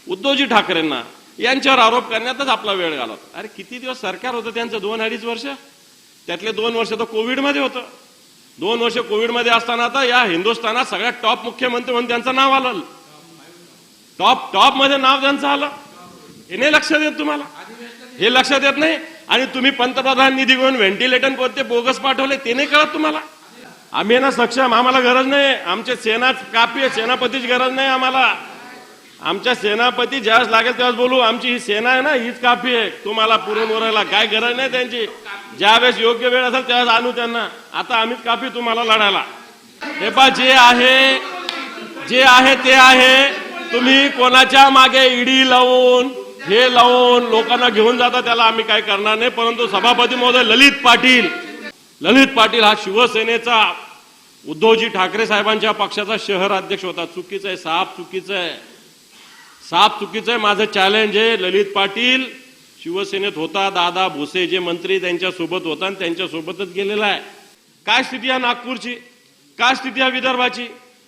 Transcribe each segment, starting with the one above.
उद्धवजी ठाकरेंना यांच्यावर आरोप करण्यातच आपला वेळ घालवला। अरे किती दिवस सरकार होतं त्यांचं? 2-2.5 वर्ष। त्यातले 2 वर्ष तर कोविडमध्ये होतं। 2 वर्ष कोविडमध्ये असताना आता या हिंदुस्थानात सगळ्यात टॉप मुख्यमंत्री म्हणून त्यांचं नाव आलं। टॉप मध्ये नाव त्यांचं आलं। हे नाही लक्षात येत तुम्हाला? हे लक्षात येत नाही? आणि तुम्ही पंतप्रधान निधी घेऊन व्हेंटिलेटर कोणते बोगस पाठवले ते नाही कळत तुम्हाला? आम्ही ना सक्षम, आम्हाला गरज नाही। आमचे सेना काफी आहे, सेनापतीची गरज नाही आम्हाला। आमच्या सेनापती ज्यावेळेस लागेल त्यावेळेस बोलू। आमची ही सेना आहे ना, हीच काफी आहे तुम्हाला पुरून उरायला। काय गरज नाही त्यांची। ज्यावेळेस योग्य वेळ असेल त्यावेळेस आणू त्यांना। आता आम्हीच काफी तुम्हाला लढायला। हे पा जे आहे ते आहे। तुम्ही कोणाच्या मागे ईडी लावून हे लावून लोकांना घेऊन जाता, त्याला आम्ही काय करणार नाही। परंतु सभापती महोदय ललित पाटील हा शिवसेनेचा उद्धवजी ठाकरे साहेबांच्या पक्षाचा शहर अध्यक्ष होता। चुकीचं आहे, साफ चुकीचं आहे, साफ चुकीचं आहे। माझं चॅलेंज आहे, ललित पाटील शिवसेनेत होता, दादा भुसे जे मंत्री त्यांच्या सोबत होता आणि त्यांच्या सोबतच गेलेला आहे। काय स्थिती आहे नागपूरची? काय स्थिती आहे विदर्भाची?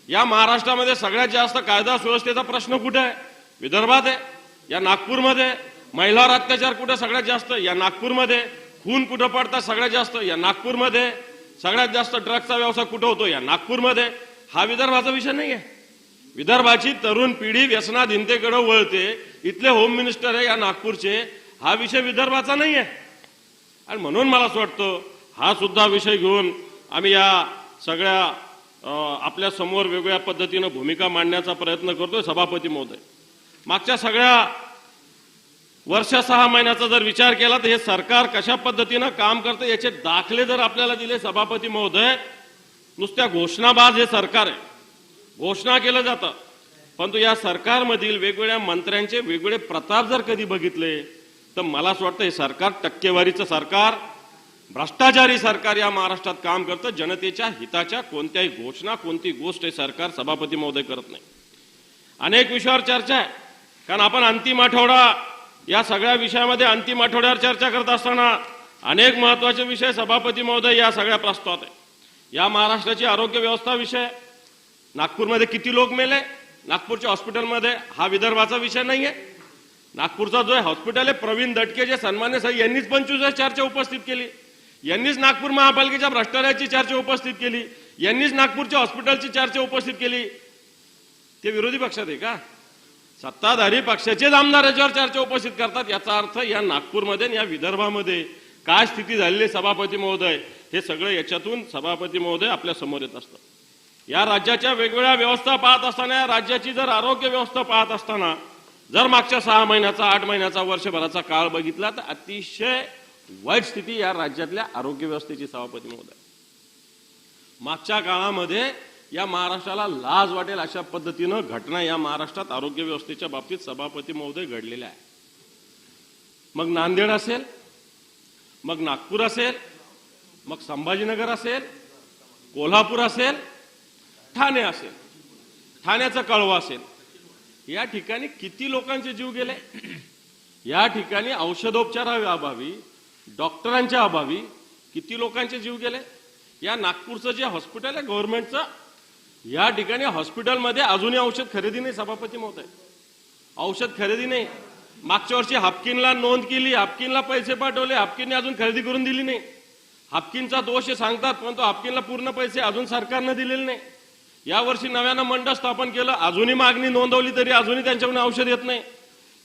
या महाराष्ट्रामध्ये सगळ्यात जास्त कायदा सुव्यवस्थेचा प्रश्न कुठे आहे? विदर्भात आहे। या नागपूरमध्ये महिलावर अत्याचार कुठे सगळ्यात जास्त? या नागपूरमध्ये खून कुठं पडतात सगळ्यात जास्त? या नागपूरमध्ये सगळ्यात जास्त ड्रग्सचा व्यवसाय कुठं होतो? या नागपूरमध्ये। हा विदर्भाचा विषय नाही आहे। विदर्भाची तरुण पिढी व्यसनाधीनतेकडे वळते, इथले होम मिनिस्टर आहे या नागपूरचे। हा विषय विदर्भाचा नाही आहे। आणि म्हणून मला असं वाटतं हा सुद्धा विषय घेऊन आम्ही या सगळ्या आपल्या समोर वेगवेगळ्या पद्धतीनं भूमिका मांडण्याचा प्रयत्न करतोय। सभापती महोदय, मागच्या सगळ्या वर्ष 6 महिन्याचा जर विचार केला तर हे सरकार कशा पद्धतीनं काम करतं याचे दाखले जर आपल्याला दिले सभापती महोदय, नुसत्या घोषणाबाज हे सरकार आहे। घोषणा केलं जातं, परंतु या सरकारमधील वेगवेगळ्या मंत्र्यांचे वेगवेगळे प्रताप जर कधी बघितले तर मला असं वाटतं हे सरकार टक्केवारीचं सरकार, भ्रष्टाचारी सरकार या महाराष्ट्रात काम करतं। जनतेच्या हिताच्या कोणत्याही घोषणा, कोणती गोष्ट हे सरकार सभापती महोदय करत नाही। अनेक विषयावर चर्चा आहे, कारण आपण अंतिम आठवडा या सगळ्या विषयामध्ये अंतिम आठवड्यावर चर्चा करत असताना अनेक महत्वाचे विषय सभापती महोदय या सगळ्या प्रस्तावात आहे। या महाराष्ट्राची आरोग्य व्यवस्था विषय, नागपूरमध्ये किती लोक मेले नागपूरच्या हॉस्पिटलमध्ये, हा विदर्भाचा विषय नाही आहे। नागपूरचा जो हॉस्पिटल आहे, प्रवीण दटके जे सन्मान्य साहेब यांनीच 25 चर्चा उपस्थित केली, यांनीच नागपूर महापालिकेच्या भ्रष्टाचाराची चर्चा उपस्थित केली, यांनीच नागपूरच्या हॉस्पिटलची चर्चा उपस्थित केली। ते विरोधी पक्षात आहे का? सत्ताधारी पक्षाचेच आमदार याच्यावर चर्चा उपस्थित करतात। याचा अर्थ या नागपूरमध्ये आणि या विदर्भामध्ये काय स्थिती झालेली सभापती महोदय, हे सगळं याच्यातून सभापती महोदय आपल्या समोर येत असतं। या राज्याच्या वेगवेगळ्या व्यवस्था पाहत असताना, या राज्याची जर आरोग्य व्यवस्था पाहत असताना जर मागच्या 6 महिन्याचा, 8 महिन्याचा, वर्षभराचा काळ बघितला तर अतिशय वाईट स्थिती या राज्यातल्या आरोग्य व्यवस्थेची सभापती महोदय। मागच्या काळामध्ये या महाराष्ट्राला लाज वाटेल अशा पद्धतीनं घटना या महाराष्ट्रात आरोग्य व्यवस्थेच्या बाबतीत सभापती महोदय घडलेल्या आहे। मग नांदेड असेल, मग नागपूर असेल, मग संभाजीनगर असेल, कोल्हापूर असेल, ठाणे असेल, ठाण्याचा कळवा असेल, या ठिकाणी किती लोकांचे जीव गेले? या ठिकाणी औषधोपचाराअभावी, डॉक्टरांच्या अभावी किती लोकांचे जीव गेले? या नागपूरचं जे हॉस्पिटल आहे गव्हर्नमेंटचं, या ठिकाणी हॉस्पिटलमध्ये अजूनही औषध खरेदी नाही सभापती महोदय। औषध खरेदी नाही। मागच्या वर्षी हापकिनला नोंद केली, हापकिनला पैसे पाठवले, हापकिनने अजून खरेदी करून दिली नाही। हापकिनचा दोष हे सांगतात, परंतु हापकिनला पूर्ण पैसे अजून सरकारने दिलेले नाही। या वर्षी नव्यानं मंडळ स्थापन केलं, अजूनही मागणी नोंदवली तरी अजूनही त्यांच्याकडून औषध येत नाही।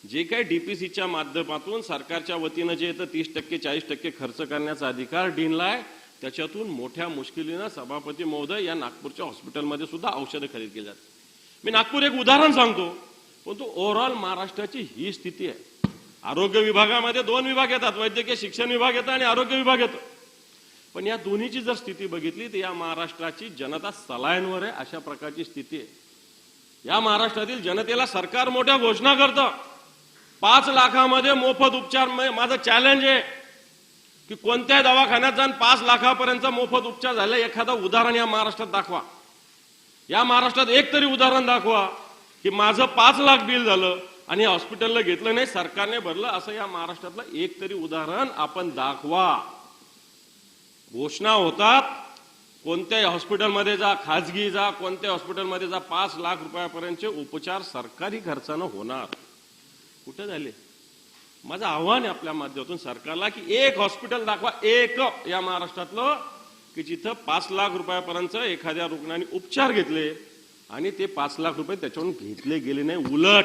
जे काही डीपीसीच्या माध्यमातून सरकारच्या वतीनं जे येतं 30% 40% खर्च करण्याचा अधिकार डीनला आहे, त्याच्यातून मोठ्या मुश्किलीनं सभापती महोदय या नागपूरच्या हॉस्पिटलमध्ये सुद्धा औषधं खरेदी केली जातात। मी नागपूर एक उदाहरण सांगतो, परंतु ओव्हरऑल महाराष्ट्राची ही स्थिती आहे। आरोग्य विभागामध्ये 2 विभाग येतात, वैद्यकीय शिक्षण विभाग येतो आणि आरोग्य विभाग येतो। पण या दोन्हीची जर स्थिती बघितली तर या महाराष्ट्राची जनता सलाईनवर आहे अशा प्रकारची स्थिती आहे। या महाराष्ट्रातील जनतेला सरकार मोठ्या घोषणा करतं, 5 लाखामध्ये मोफत उपचार। माझं चॅलेंज आहे की कोणत्याही दवाखान्यात जाऊन 5 लाखापर्यंत मोफत उपचार झाले एखादं उदाहरण या महाराष्ट्रात दाखवा। या महाराष्ट्रात एक तरी उदाहरण दाखवा की माझं 5 लाख बिल झालं आणि हॉस्पिटलला घेतलं नाही, सरकारने भरलं, असं या महाराष्ट्रातलं एक तरी उदाहरण आपण दाखवा। घोषणा होतात, कोणत्याही हॉस्पिटलमध्ये जा, खाजगी जा, कोणत्याही हॉस्पिटलमध्ये जा, 5 लाख रुपयापर्यंतचे उपचार सरकारी खर्चानं होणार। कुठं झाले? माझं आव्हान आहे आपल्या माध्यमातून सरकारला की एक हॉस्पिटल दाखवा, एक या महाराष्ट्रातलं की जिथं 5 लाख रुपयापर्यंत एखाद्या रुग्णाने उपचार घेतले आणि ते 5 लाख रुपये त्याच्यावरून घेतले गेले नाही, उलट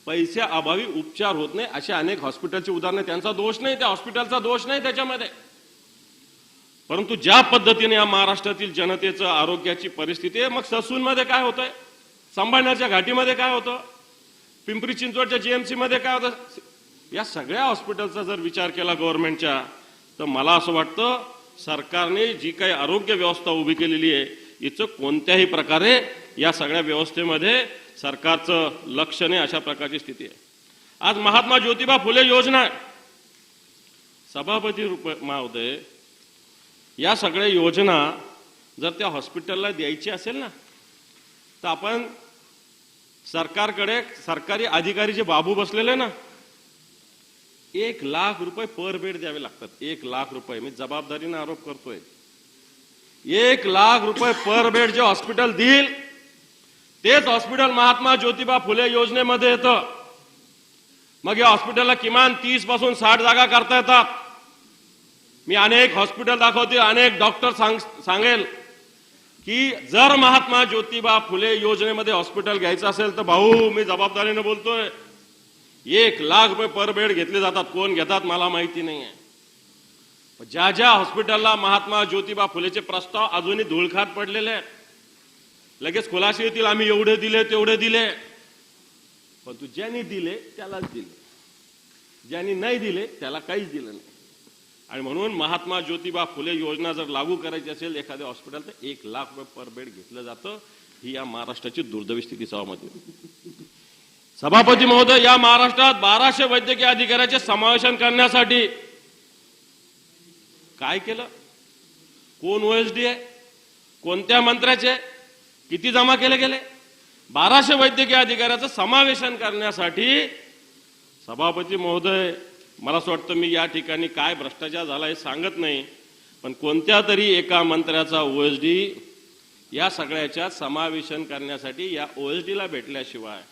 पैशा अभावी उपचार होत नाही. अशा अनेक हॉस्पिटलची उदाहरणं, त्यांचा दोष नाही, त्या हॉस्पिटलचा दोष नाही त्याच्यामध्ये. परंतु ज्या पद्धतीने या महाराष्ट्रातील जनतेचं आरोग्याची परिस्थिती आहे, मग ससूनमध्ये काय होतंय, संभाळण्याच्या घाटीमध्ये काय होतं, पिंपरी चिंचवडच्या जीएमसी मध्ये काय होतं, या सगळ्या हॉस्पिटलचा जर विचार केला गव्हर्नमेंटच्या, तर मला असं वाटतं सरकारने जी काही आरोग्य व्यवस्था उभी केलेली आहे, हिचं कोणत्याही प्रकारे या सगळ्या व्यवस्थेमध्ये सरकारचं लक्ष नाही, अशा प्रकारची स्थिती आहे. आज महात्मा ज्योतिबा फुले योजना, सभापती महोदय, या सगळ्या योजना जर त्या हॉस्पिटलला द्यायची असेल ना, तर आपण सरकारकडे सरकारी अधिकारी जे बाबू बसलेले ना, 1 लाख रुपये पर बेड द्यावे लागतात. 1 लाख रुपये, मी जबाबदारीने आरोप करतोय. 1 लाख रुपये पर बेड जे हॉस्पिटल देईल, तेच हॉस्पिटल महात्मा ज्योतिबा फुले योजनेमध्ये येतं. मग या हॉस्पिटलला किमान 30 पासून 60 जागा करता येतात. मी अनेक हॉस्पिटल दाखवते, अनेक डॉक्टर सांगेल की जर महात्मा ज्योतिबा फुले योजनेमध्ये हॉस्पिटल घ्यायचं असेल तर भाऊ, मी जबाबदारीने बोलतोय, 1 लाख रुपये पर बेड घेतले जातात. कोण घेतात मला माहिती नाहीये. ज्या ज्या हॉस्पिटलला महात्मा ज्योतिबा फुलेचे प्रस्ताव अजूनही धुळखात पडलेले आहेत, लगेच खुलासे येतील आम्ही एवढे दिले तेवढे दिले. परंतु ज्यांनी दिले त्यालाच दिले, ज्यांनी नाही दिले त्याला काहीच दिलं नाही. आणि म्हणून महात्मा ज्योतिबा फुले योजना जर लागू करायची असेल एखाद्या हॉस्पिटल, तर 1 लाख रुपये पर बेड घेतलं जातं. ही या महाराष्ट्राची दुर्दैवी स्थिती सभापती. सभापती महोदय, या महाराष्ट्रात 1200 वैद्यकीय अधिकाऱ्याचे समावेशन करण्यासाठी काय केलं? कोण ओएसडी आहे, कोणत्या मंत्र्याचे, किती जमा केले गेले? 1200 वैद्यकीय अधिकाऱ्याचं समावेशन करण्यासाठी सभापती महोदय, मला असं वाटतं मी या ठिकाणी काय भ्रष्टाचार झाला हे सांगत नाही, पण कोणत्या तरी एका मंत्र्याचा ओएसडी या सगळ्याच्या समावेशन करण्यासाठी या ओएसडीला भेटल्याशिवाय,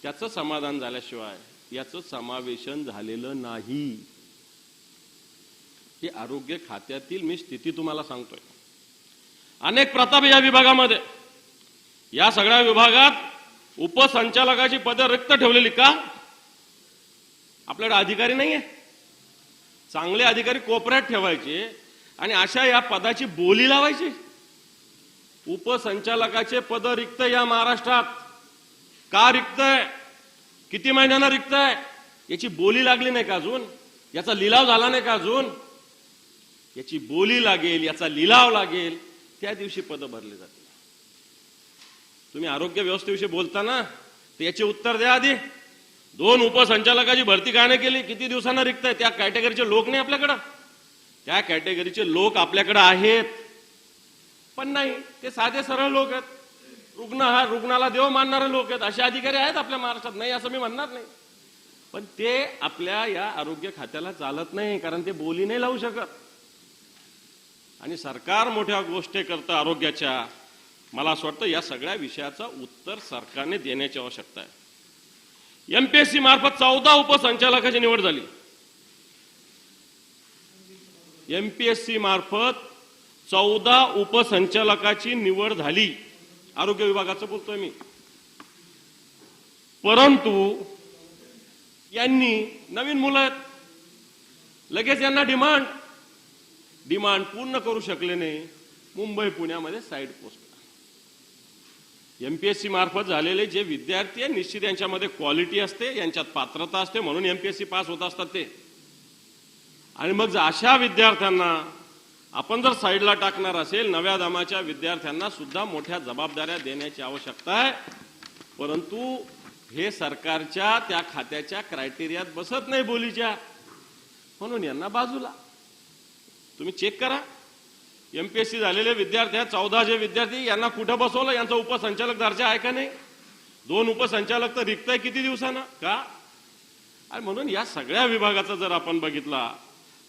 त्याचं समाधान झाल्याशिवाय याचं समावेशन झालेलं नाही. ही आरोग्य खात्यातील मी स्थिती तुम्हाला सांगतोय. अनेक प्रताप या विभागामध्ये, या सगळ्या विभागात उपसंचालकाची पदं रिक्त ठेवलेली. का? आपल्याकडे अधिकारी नाहीये. चांगले अधिकारी कोपऱ्यात ठेवायचे आणि अशा या पदाची बोली लावायची. उपसंचालकाचे पद रिक्त या महाराष्ट्रात का रिक्त आहे, किती महिन्यांना रिक्त आहे, याची बोली लागली नाही का अजून? याचा लिलाव झाला नाही का अजून? याची बोली लागेल, याचा लिलाव लागेल, त्या दिवशी पद भरले जातील. तुम्ही आरोग्य व्यवस्थेविषयी बोलताना तर याचे उत्तर द्या आधी. 2 उपसंचालकाची भरती का नाही केली? किती दिवसांना रिक्त आहे? त्या कॅटेगरीचे लोक नाही आपल्याकडं. त्या कॅटेगरीचे लोक आपल्याकडे आहेत, पण नाही, ते साधे सरळ लोक आहेत. रुग्णाला देव मानणारे लोक आहेत. असे अधिकारी आहेत आपल्या महाराष्ट्रात, नाही असं मी म्हणणार नाही, पण ते आपल्या या आरोग्य खात्याला चालत नाही, कारण ते बोली नाही लावू शकत. आणि सरकार मोठ्या गोष्टी करतं आरोग्याच्या. मला असं वाटतं या सगळ्या विषयाचं उत्तर सरकारने देण्याची आवश्यकता आहे. एमपीएससी मार्फत 14 उपसंचालकाची निवड झाली. एमपीएससी मार्फत 14 उपसंचालकाची निवड झाली. आरोग्य विभागाचं बोलतोय मी. परंतु यांनी नवीन मुलं आहेत, लगेच यांना डिमांड पूर्ण करू शकले नाही. मुंबई पुण्यामध्ये साईड पोस्ट. एमपीएससी मार्फत झालेले जे विद्यार्थी आहे, निश्चित यांच्यामध्ये क्वालिटी असते, यांच्यात पात्रता असते, म्हणून एमपीएससी पास होत असतात ते. आणि मग अशा विद्यार्थ्यांना आपण जर साईडला टाकणार असेल, नव्या दमाच्या विद्यार्थ्यांना सुद्धा मोठ्या जबाबदाऱ्या देण्याची आवश्यकता आहे. परंतु हे सरकारच्या त्या खात्याच्या क्रायटेरियात बसत नाही बोलीच्या, म्हणून यांना बाजूला. तुम्ही चेक करा, एमपीएससी झालेले विद्यार्थी, 14 जे विद्यार्थी, यांना कुठं बसवलं? यांचा उपसंचालक दर्जा आहे का नाही? 2 उपसंचालक तर रिक्त आहे किती दिवसानं का? आणि म्हणून या सगळ्या विभागाचा जर आपण बघितला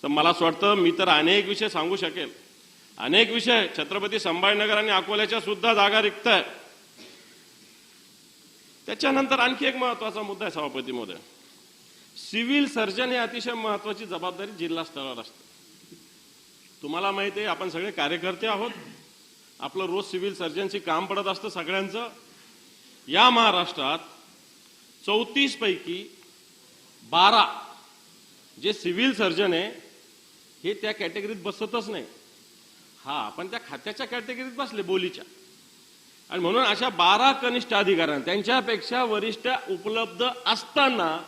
तर मला असं वाटतं, मी तर अनेक विषय सांगू शकेल, अनेक विषय. छत्रपती संभाजीनगर आणि अकोल्याच्या सुद्धा जागा रिक्त आहे. त्याच्यानंतर आणखी एक महत्वाचा मुद्दा आहे सभापती महोदय. सिव्हिल सर्जन हे अतिशय महत्वाची जबाबदारी जिल्हा स्तरावर असते. तुम्हाला माहिती आहे, आपण सगळे कार्यकर्ते आहोत. आपलं रोज सिव्हिल सर्जनची काम पडत असतं सगळ्यांचं. या महाराष्ट्रात 34 पैकी 12 जे सिव्हिल सर्जन आहे हे त्या कॅटेगरीत बसतच नाही. हा, पण त्या खात्याच्या कॅटेगरीत बसले, बोलीच्या. आणि म्हणून अशा 12 कनिष्ठ अधिकाऱ्यांना, त्यांच्यापेक्षा वरिष्ठ उपलब्ध असताना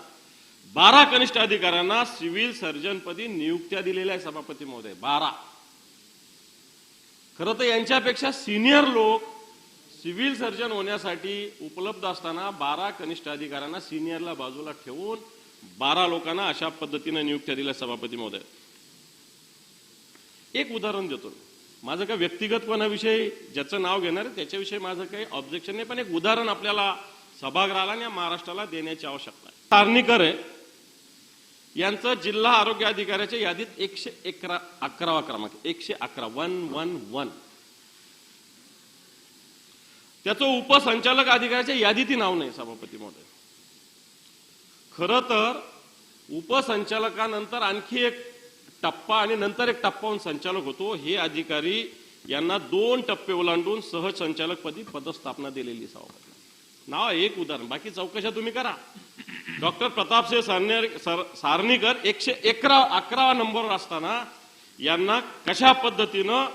12 कनिष्ठ अधिकाऱ्यांना सिव्हिल सर्जनपदी नियुक्त्या दिलेल्या आहे सभापती महोदय. 12. खरं तर यांच्यापेक्षा सिनियर लोक सिव्हिल सर्जन होण्यासाठी उपलब्ध असताना 12 कनिष्ठ अधिकाऱ्यांना सिनियरला बाजूला ठेवून 12 लोकांना अशा पद्धतीने नियुक्त्या दिल्या सभापती महोदय. एक उदाहरण देतो. माझं काही व्यक्तिगतपणाविषयी ज्याचं नाव घेणार आहे त्याच्याविषयी माझं काही ऑब्जेक्शन नाही, पण एक उदाहरण आपल्याला सभागृहाला आणि महाराष्ट्राला देण्याची आवश्यकता आहे. सारणीकर आहे, यांचं जिल्हा आरोग्य अधिकाऱ्याच्या यादीत 111वा क्रमांक, 111, 111. त्याचं उपसंचालक अधिकाऱ्याच्या यादीतही नाव नाही सभापती महोदय. खरं तर उपसंचालकानंतर आणखी एक टप्पा आणि नंतर एक टप्पाहून संचालक होतो. हे अधिकारी यांना 2 टप्पे ओलांडून सहसंचालकपदी पदस्थापना दिलेली सभापती. नाव एक उदाहरण, बाकी चौकशा तुम्ही करा. डॉक्टर प्रतापसिंह सारणीकर 111वा नंबरवर असताना यांना कशा पद्धतीनं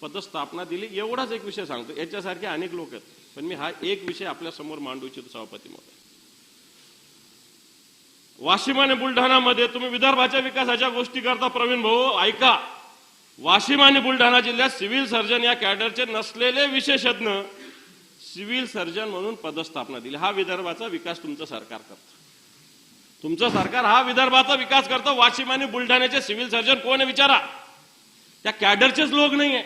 पदस्थापना दिली, एवढाच एक विषय सांगतो. याच्यासारखे अनेक लोक आहेत, पण मी हा एक विषय आपल्या समोर मांडू इच्छितो सभापती महोदय. वाशिम आणि बुलढाणामध्ये तुम्ही विदर्भाच्या विकासाच्या गोष्टी करता प्रवीण भाऊ, ऐका. वाशिम आणि बुलढाणा जिल्ह्यात सिव्हिल सर्जन या कॅडरचे नसलेले विशेषज्ञ सिव्हिल सर्जन म्हणून पदस्थापना दिली. हा विदर्भाचा विकास तुमचं सरकार करतं. तुमचं सरकार हा विदर्भाचा विकास करतं. वाशिम आणि बुलढाण्याचे सिव्हिल सर्जन कोण आहे विचारा. त्या कॅडरचेच लोक नाहीये.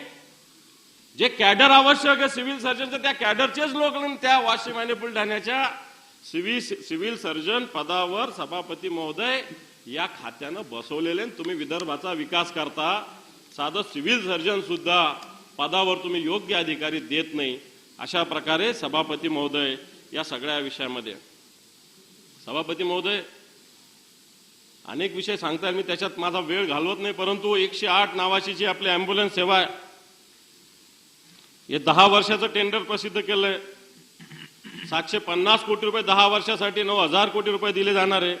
जे कॅडर आवश्यक आहे सिव्हिल सर्जनचं, त्या कॅडरचेच लोक नाही. त्या वाशिम आणि बुलढाण्याच्या सिव्हिल सर्जन पदावर सभापती महोदय या खात्यानं बसवलेले. तुम्ही विदर्भाचा विकास करता, साधं सिव्हिल सर्जन सुद्धा पदावर तुम्ही योग्य अधिकारी देत नाही. अशा प्रकारे सभापती महोदय या सगळ्या विषयामध्ये, सभापती महोदय अनेक विषय सांगताय, मी त्याच्यात माझा वेळ घालवत नाही. परंतु 108 नावाची जी आपली अँब्युलन्स सेवा आहे, हे 10 वर्षाचं टेंडर प्रसिद्ध केलंय. 750 कोटी रुपये 10 वर्षासाठी 9,000 कोटी रुपये दिले जाणार आहे.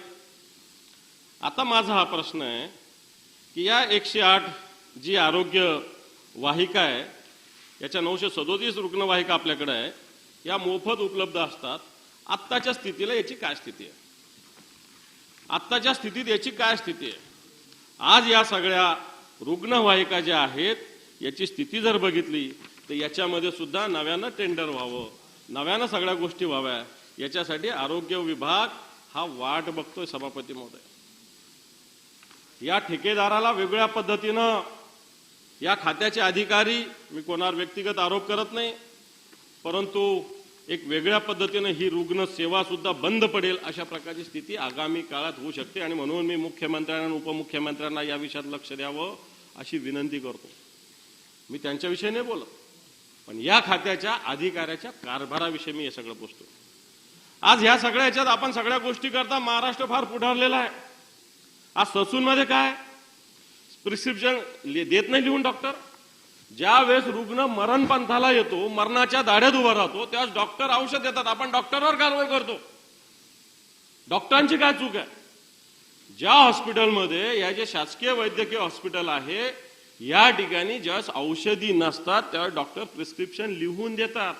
आता माझा हा प्रश्न आहे की या 108 जी आरोग्य वाहिका आहे, याच्या 937 रुग्णवाहिका आपल्याकडे आहे, या मोफत उपलब्ध असतात. आत्ताच्या स्थितीला याची काय स्थिती आहे? आत्ताच्या स्थितीत याची काय स्थिती आहे? आज या सगळ्या रुग्णवाहिका ज्या आहेत याची स्थिती जर बघितली तर याच्यामध्ये सुद्धा नव्यानं टेंडर व्हावं, नव्यानं सगळ्या गोष्टी व्हाव्या, याच्यासाठी आरोग्य विभाग हा वाट बघतोय सभापती महोदय. या ठेकेदाराला वेगळ्या पद्धतीनं या खात्याचे अधिकारी, मी कोणावर व्यक्तिगत आरोप करत नाही, परंतु एक वेगळ्या पद्धतीनं ही रुग्ण सेवा सुद्धा बंद पडेल अशा प्रकारची स्थिती आगामी काळात होऊ शकते. आणि म्हणून मी मुख्यमंत्र्यांना आणि उपमुख्यमंत्र्यांना या विषयात लक्ष द्यावं अशी विनंती करतो. मी त्यांच्याविषयी नाही बोलत, पण या खात्याच्या अधिकाऱ्याच्या कारभाराविषयी मी हे सगळं बोलतो. आज ह्या सगळ्या याच्यात आपण सगळ्या गोष्टी करता महाराष्ट्र फार पुढारलेला आहे. आज ससूनमध्ये काय प्रिस्क्रिप्शन देत नाही लिहून डॉक्टर. ज्या वेळेस रुग्ण मरणपंथाला येतो, मरणाच्या दाढ्यात उभा राहतो, त्यावेळेस डॉक्टर औषध देतात, आपण डॉक्टरवर कारवाई करतो. डॉक्टरांची काय चूक आहे? ज्या हॉस्पिटलमध्ये, या जे शासकीय वैद्यकीय हॉस्पिटल आहे, या ठिकाणी ज्यावेळेस औषधी नसतात त्यावेळेस डॉक्टर प्रिस्क्रिप्शन लिहून देतात.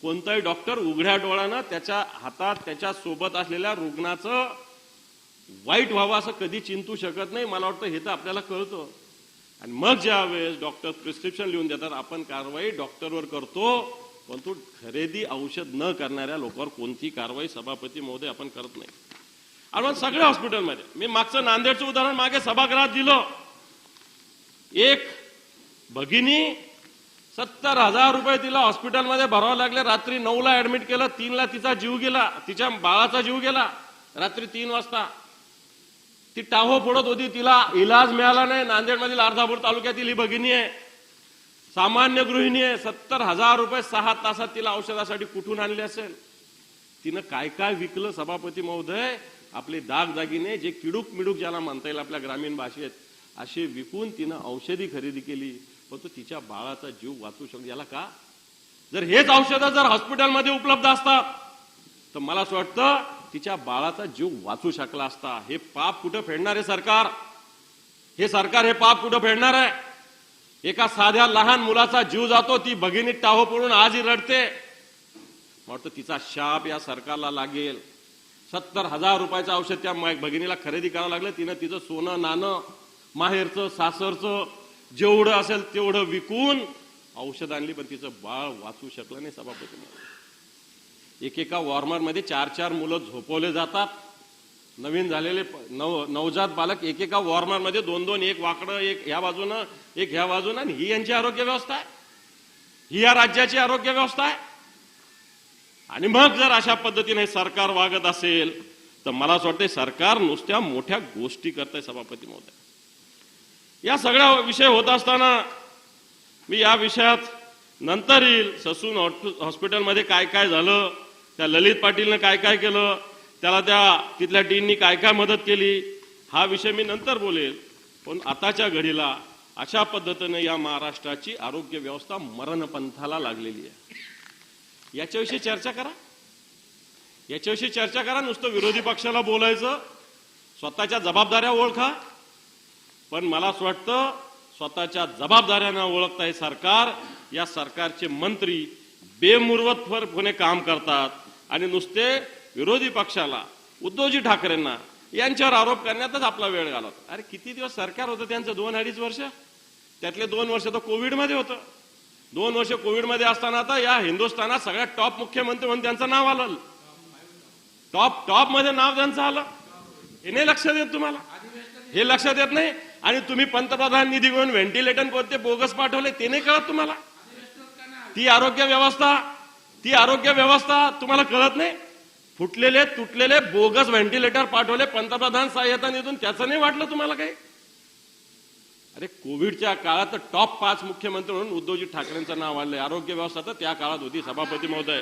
कोणताही डॉक्टर उघड्या डोळ्यानं त्याच्या हातात त्याच्या सोबत असलेल्या रुग्णाचं वाईट व्हावं असं कधी चिंतू शकत नाही. मला वाटतं हे तर आपल्याला कळतं. आणि मग ज्या वेळेस डॉक्टर प्रिस्क्रिप्शन लिहून देतात, आपण कारवाई डॉक्टरवर करतो, परंतु खरेदी औषध न करणाऱ्या लोकांवर कोणती कारवाई सभापती महोदय आपण करत नाही. आणि मग सगळ्या हॉस्पिटलमध्ये, मी मागचं नांदेडचं उदाहरण मागे सभागृहात दिलं. एक भगिनी 70,000 रुपये तिला हॉस्पिटलमध्ये भरावं लागले. रात्री 9ला ऍडमिट केलं, 3ला तिचा जीव गेला, तिच्या बाळाचा जीव गेला. रात्री 3 वाजता ती टाहो फोडत होती, तिला इलाज मिळाला नाही. नांदेडमधील अर्धापूर तालुक्यातील ही भगिनी आहे, सामान्य गृहिणी आहे. 70,000 रुपये 6 तासात तिला औषधासाठी कुठून आणले असेल? तिनं काय काय विकलं सभापती महोदय, आपले दागदागिने जे किडूक मिडूक ज्याला म्हणता येईल आपल्या ग्रामीण भाषेत, असे विकून तिनं औषधी खरेदी केली. पण तो तिच्या बाळाचा जीव वाचू शकतो. याला का? जर हेच औषधं जर हॉस्पिटलमध्ये उपलब्ध असतात तर मला असं वाटतं तिच्या बाळाचा जीव वाचू शकला असता. हे पाप कुठं फेडणार आहे सरकार? हे सरकार हे पाप कुठं फेडणार आहे? एका साध्या लहान मुलाचा जीव जातो, ती भगिनीत टाहो पडून आजही रडते. वाटतं तिचा शाप या सरकारला लागेल. 70,000 रुपयाचं औषध त्या भगिनीला खरेदी करावं लागलं. तिनं तिचं सोनं नाणं, माहेरचं सासरचं जेवढं असेल तेवढं विकून औषध आणली, पण तिचं बाळ वाचू शकलं नाही सभापती. एकेका वॉर्मरमध्ये 4-4 मुलं झोपवले जातात. नवीन झालेले नवजात बालक एकेका वॉर्मरमध्ये 2-2, एक वाकडं, एक ह्या बाजूनं, एक ह्या बाजूनं. आणि ही यांची आरोग्य व्यवस्था आहे? ही या राज्याची आरोग्य व्यवस्था आहे? आणि मग जर अशा पद्धतीने सरकार वागत असेल तर मला असं वाटतं सरकार नुसत्या मोठ्या गोष्टी करतंय सभापती महोदय. या सगळ्या विषय होत असताना मी या विषयात नंतर येईल. ससून हॉस्पिटलमध्ये काय काय झालं, त्या ललित पाटीलनं काय काय केलं, त्याला त्या तिथल्या टीमनी काय काय मदत केली, हा विषय मी नंतर बोलेल. पण आताच्या घडीला अशा पद्धतीने या महाराष्ट्राची आरोग्य व्यवस्था मरणपंथाला लागलेली आहे. याच्याविषयी चर्चा करा. याच्याविषयी चर्चा करा. नुसतं विरोधी पक्षाला बोलायचं, स्वतःच्या जबाबदाऱ्या ओळखा. पण मला असं वाटतं स्वतःच्या जबाबदाऱ्यांना ओळखता हे सरकार, या सरकारचे मंत्री बेमुरवतपणे काम करतात आणि नुसते विरोधी पक्षाला, उद्धवजी ठाकरेंना यांच्यावर आरोप करण्यातच आपला वेळ घालवतात. अरे किती दिवस सरकार होतं त्यांचं? 2-2.5 वर्ष. त्यातले 2 वर्ष तर कोविडमध्ये होतं. 2 वर्ष कोविडमध्ये असताना आता या हिंदुस्थानात सगळ्यात टॉप मुख्यमंत्री म्हणून त्यांचं नाव आलं. टॉप मध्ये नाव त्यांचं आलं. हे नाही लक्षात येत तुम्हाला? हे लक्षात येत नाही. आणि तुम्ही पंतप्रधान निधी घेऊन व्हेंटिलेटर कोणते बोगस पाठवले ते नाही कळत तुम्हाला? ती आरोग्य व्यवस्था तुम्हाला कळत नाही? फुटलेले तुटलेले बोगस व्हेंटिलेटर पाठवले पंतप्रधान सहाय्यता निधून, त्याचं नाही वाटलं तुम्हाला काही? अरे कोविडच्या काळात टॉप 5 मुख्यमंत्री म्हणून उद्धवजी ठाकरेंचं नाव आलंय. आरोग्य व्यवस्था तर त्या काळात होती सभापती महोदय.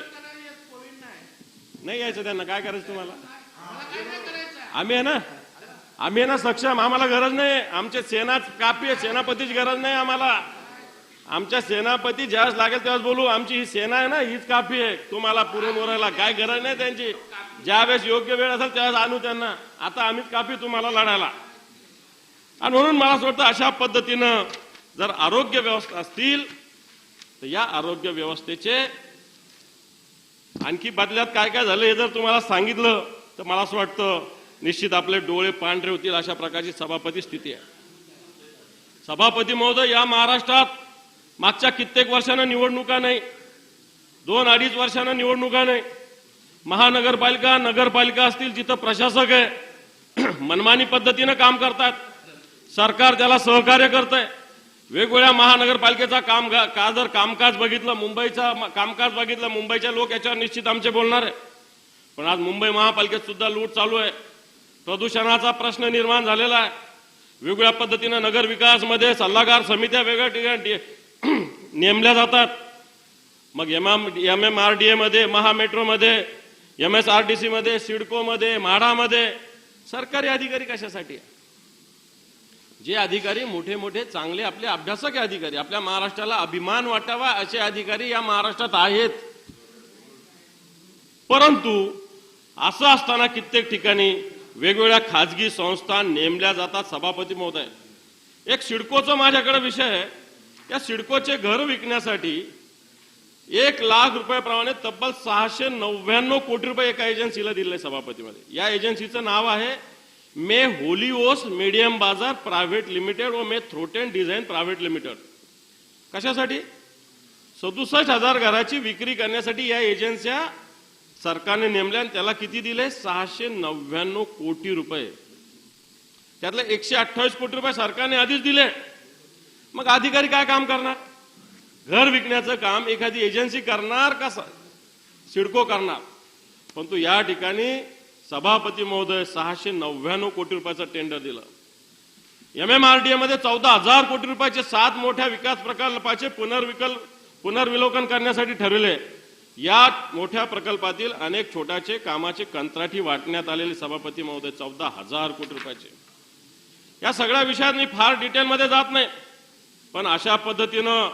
नाही यायचं त्यांना, काय करायचं तुम्हाला? आम्ही आहे ना सक्षम. आम्हाला गरज नाही. आमचे सेना काफी आहे. सेनापतीची गरज नाही आम्हाला. आमच्या सेनापती ज्यावेळेस लागेल त्यावेळेस बोलू. आमची ही सेना आहे ना, हीच काफी आहे तुम्हाला पुरून उरायला. काय गरज नाही त्यांची. ज्यावेळेस योग्य वेळ असेल त्यावेळेस आणू त्यांना. आता आम्हीच काफी तुम्हाला लढायला. आणि म्हणून मला असं वाटतं अशा पद्धतीनं जर आरोग्य व्यवस्था असतील तर या आरोग्य व्यवस्थेचे आणखी बदल्यात काय काय झालं हे जर तुम्हाला सांगितलं तर मला असं वाटतं निश्चित आपले डोळे पांढरे होतील. अशा प्रकारची सभापती स्थिती आहे. सभापती महोदय, या महाराष्ट्रात मागच्या कित्येक वर्षानं निवडणुका नाही, 2-2.5 वर्षानं निवडणुका नाही. महानगरपालिका, नगरपालिका असतील जिथं प्रशासक आहे मनमानी पद्धतीनं काम करतात. सरकार त्याला सहकार्य करतंय. वेगवेगळ्या महानगरपालिकेचा कामकाज बघितलं, मुंबईचा कामकाज बघितलं, मुंबईचे लोक याच्यावर निश्चित आमचे बोलणार आहे. पण आज मुंबई महापालिकेत सुद्धा लूट चालू आहे. प्रदूषणाचा प्रश्न निर्माण झालेला आहे. वेगवेगळ्या पद्धतीनं नगर विकासमध्ये सल्लागार समित्या वेगळ्या ठिकाणी नेमल्या जातात. मग MMRDA मध्ये, महामेट्रोमध्ये, MSRDC मध्ये, सिडको मध्ये, म्हाडामध्ये सरकारी अधिकारी कशासाठी? जे अधिकारी मोठे मोठे चांगले आपले अभ्यासक अधिकारी, आपल्या महाराष्ट्राला अभिमान वाटावा असे अधिकारी या महाराष्ट्रात आहेत. परंतु असं असताना कित्येक ठिकाणी वेगवेगळ्या खाजगी संस्था नेमल्या जातात. सभापती महोदय, एक सिडकोचा माझ्याकडे विषय आहे. या सिडकोचे घर विकण्यासाठी 1 लाख रुपयाप्रमाणे तब्बल 699 कोटी रुपये एका एजन्सीला दिले सभापतीमध्ये. या एजन्सीचं नाव आहे मे होलिओस मीडियम बाजार प्रायव्हेट लिमिटेड व मे थ्रोटेन डिझाईन प्रायव्हेट लिमिटेड. कशासाठी? 67,000 घराची विक्री करण्यासाठी या एजन्स्या सरकारने नेमल्या. आणि त्याला किती दिले? 699 कोटी रुपये. त्यातले 128 कोटी रुपये सरकारने आधीच दिले. मग अधिकारी काय काम करणार? घर विकण्याचं काम एखादी एजन्सी करणार का सिडको करणार? परंतु या ठिकाणी सभापती महोदय 699 कोटी रुपयाचं टेंडर दिलं. MMRDA मध्ये 14,000 कोटी रुपयाचे 7 मोठ्या विकास प्रकल्पाचे पुनर्विलोकन करण्यासाठी ठरविले. या मोठ्या प्रकल्पातील अनेक छोट्याचे कामाचे कंत्राटी वाटण्यात आलेले सभापती महोदय 14,000 कोटी रुपयाचे. या सगळ्या विषयात मी फार डिटेलमध्ये जात नाही, पण अशा पद्धतीनं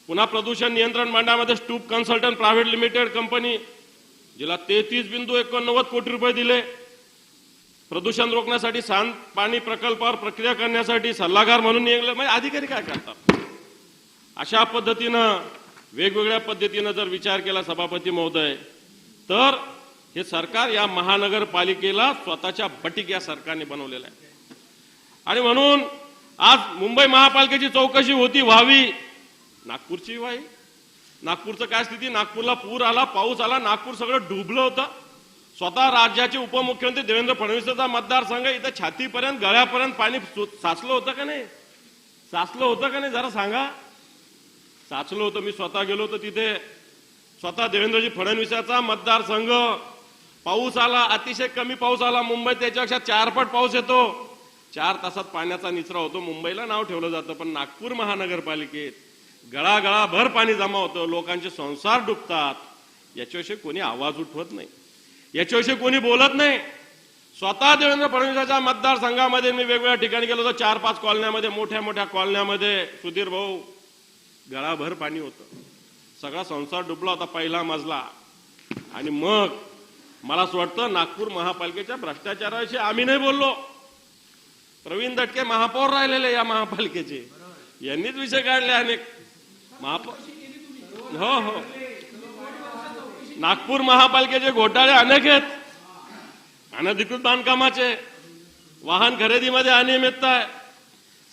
पुन्हा प्रदूषण नियंत्रण मंडळामध्ये stoop consultant private limited company जिला 33.89 कोटी रुपये दिले. प्रदूषण रोखण्यासाठी सांडपाणी प्रकल्पावर प्रक्रिया करण्यासाठी सल्लागार म्हणून नियुक्त. म्हणजे अधिकारी काय करतात? अशा पद्धतीनं वेगवेगळ्या पद्धतीनं जर विचार केला सभापती महोदय, तर हे सरकार या महानगरपालिकेला स्वतःच्या बटीक या सरकारने बनवलेलं आहे. आणि म्हणून आज मुंबई महापालिकेची चौकशी व्हावी, नागपूरची व्हावी. नागपूरचं काय स्थिती? नागपूरला पूर आला, पाऊस आला, नागपूर सगळं डुबलं होतं. स्वतः राज्याचे उपमुख्यमंत्री देवेंद्र फडणवीसचा मतदारसंघ, इथं छातीपर्यंत गळ्यापर्यंत पाणी साचलं होतं का नाही? साचलं होतं का नाही जरा सांगा? साचलं होतं. मी स्वतः गेलो होतो तिथे. स्वतः देवेंद्रजी फडणवीसाचा मतदारसंघ, पाऊस आला, अतिशय कमी पाऊस आला. मुंबईत त्याच्यापेक्षा 4 पट पाऊस येतो. 4 तासात पाण्याचा निचरा होतो. मुंबईला नाव ठेवलं जातं, पण नागपूर महानगरपालिकेत गळागळाभर पाणी जमा होतं. लोकांचे संसार डुबतात. याच्याविषयी कोणी आवाज उठवत नाही, याच्याविषयी कोणी बोलत नाही. स्वतः देवेंद्र फडणवीसाच्या मतदारसंघामध्ये मी वेगवेगळ्या ठिकाणी गेलो होतो. 4-5 कॉलन्यामध्ये, मोठ्या मोठ्या कॉलन्यामध्ये सुधीर भाऊ गळाभर पाणी होतं. सगळा संसार डुबला होता, पहिला मजला. आणि मग मला असं वाटतं नागपूर महापालिकेच्या भ्रष्टाचाराविषयी आम्ही नाही बोललो. प्रवीण दटके महापौर राहिलेले या महापालिकेचे, यांनीच विषय काढले अनेक. महापौर हो, नागपूर महापालिकेचे घोटाळे अनेक आहेत. अनधिकृत बांधकामाचे, वाहन खरेदीमध्ये अनियमितता आहे,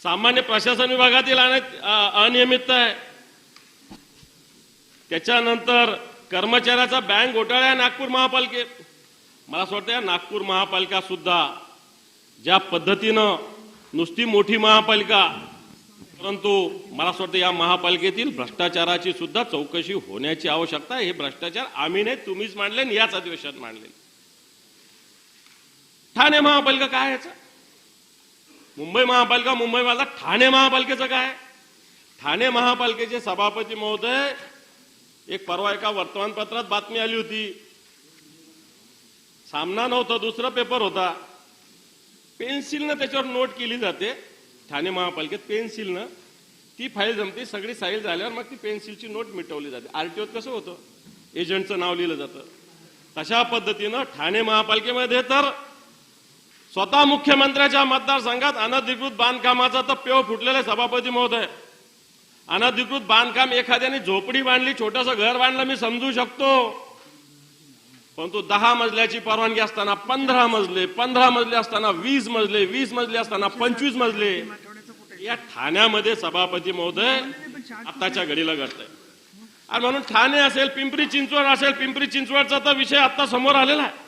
सामान्य प्रशासन विभागातील अनियमितता आहे, त्याच्यानंतर कर्मचाऱ्याचा बँक घोटाळा आहे नागपूर महापालिकेत. मला असं वाटतं या नागपूर महापालिका सुद्धा ज्या पद्धतीनं नुसती मोठी महापालिका, परंतु मला असं वाटतं या महापालिकेतील भ्रष्टाचाराची सुद्धा चौकशी होण्याची आवश्यकता आहे. हे भ्रष्टाचार आम्ही नाही, तुम्हीच मांडले, याच अधिवेशनात मांडले. ठाणे महापालिका काय याचं? मुंबई महापालिका मुंबईवाला, ठाणे महापालिकेचं काय? ठाणे महापालिकेचे सभापती महोदय, एक परवा एका वर्तमानपत्रात बातमी आली होती. सामना नव्हता, दुसरा पेपर होता. पेन्सिलनं त्याच्यावर नोट केली जाते. ठाणे महापालिकेत पेन्सिलनं ती फाईल जमते. सगळी साईल झाल्यावर मग ती पेन्सिलची नोट मिटवली जाते. आरटीओत कसं होतं, एजंटचं नाव लिहिलं जातं, तशा पद्धतीनं ठाणे महापालिकेमध्ये तर स्वतः मुख्यमंत्र्याच्या मतदारसंघात अनधिकृत बांधकामाचा तर पेव फुटलेला सभापती महोदय. अनधिकृत बांधकाम, एखाद्याने झोपडी बांधली, छोटंसं घर बांधलं, मी समजू शकतो. परंतु 10 मजल्याची परवानगी असताना 15 मजले, 15 मजले असताना 20 मजले, 20 मजले असताना 25 मजले, या ठाण्यामध्ये सभापती महोदय आताच्या घडीला घडतंय. आणि म्हणून ठाणे असेल, पिंपरी चिंचवड असेल, पिंपरी चिंचवडचा तर विषय आता समोर आलेला आहे.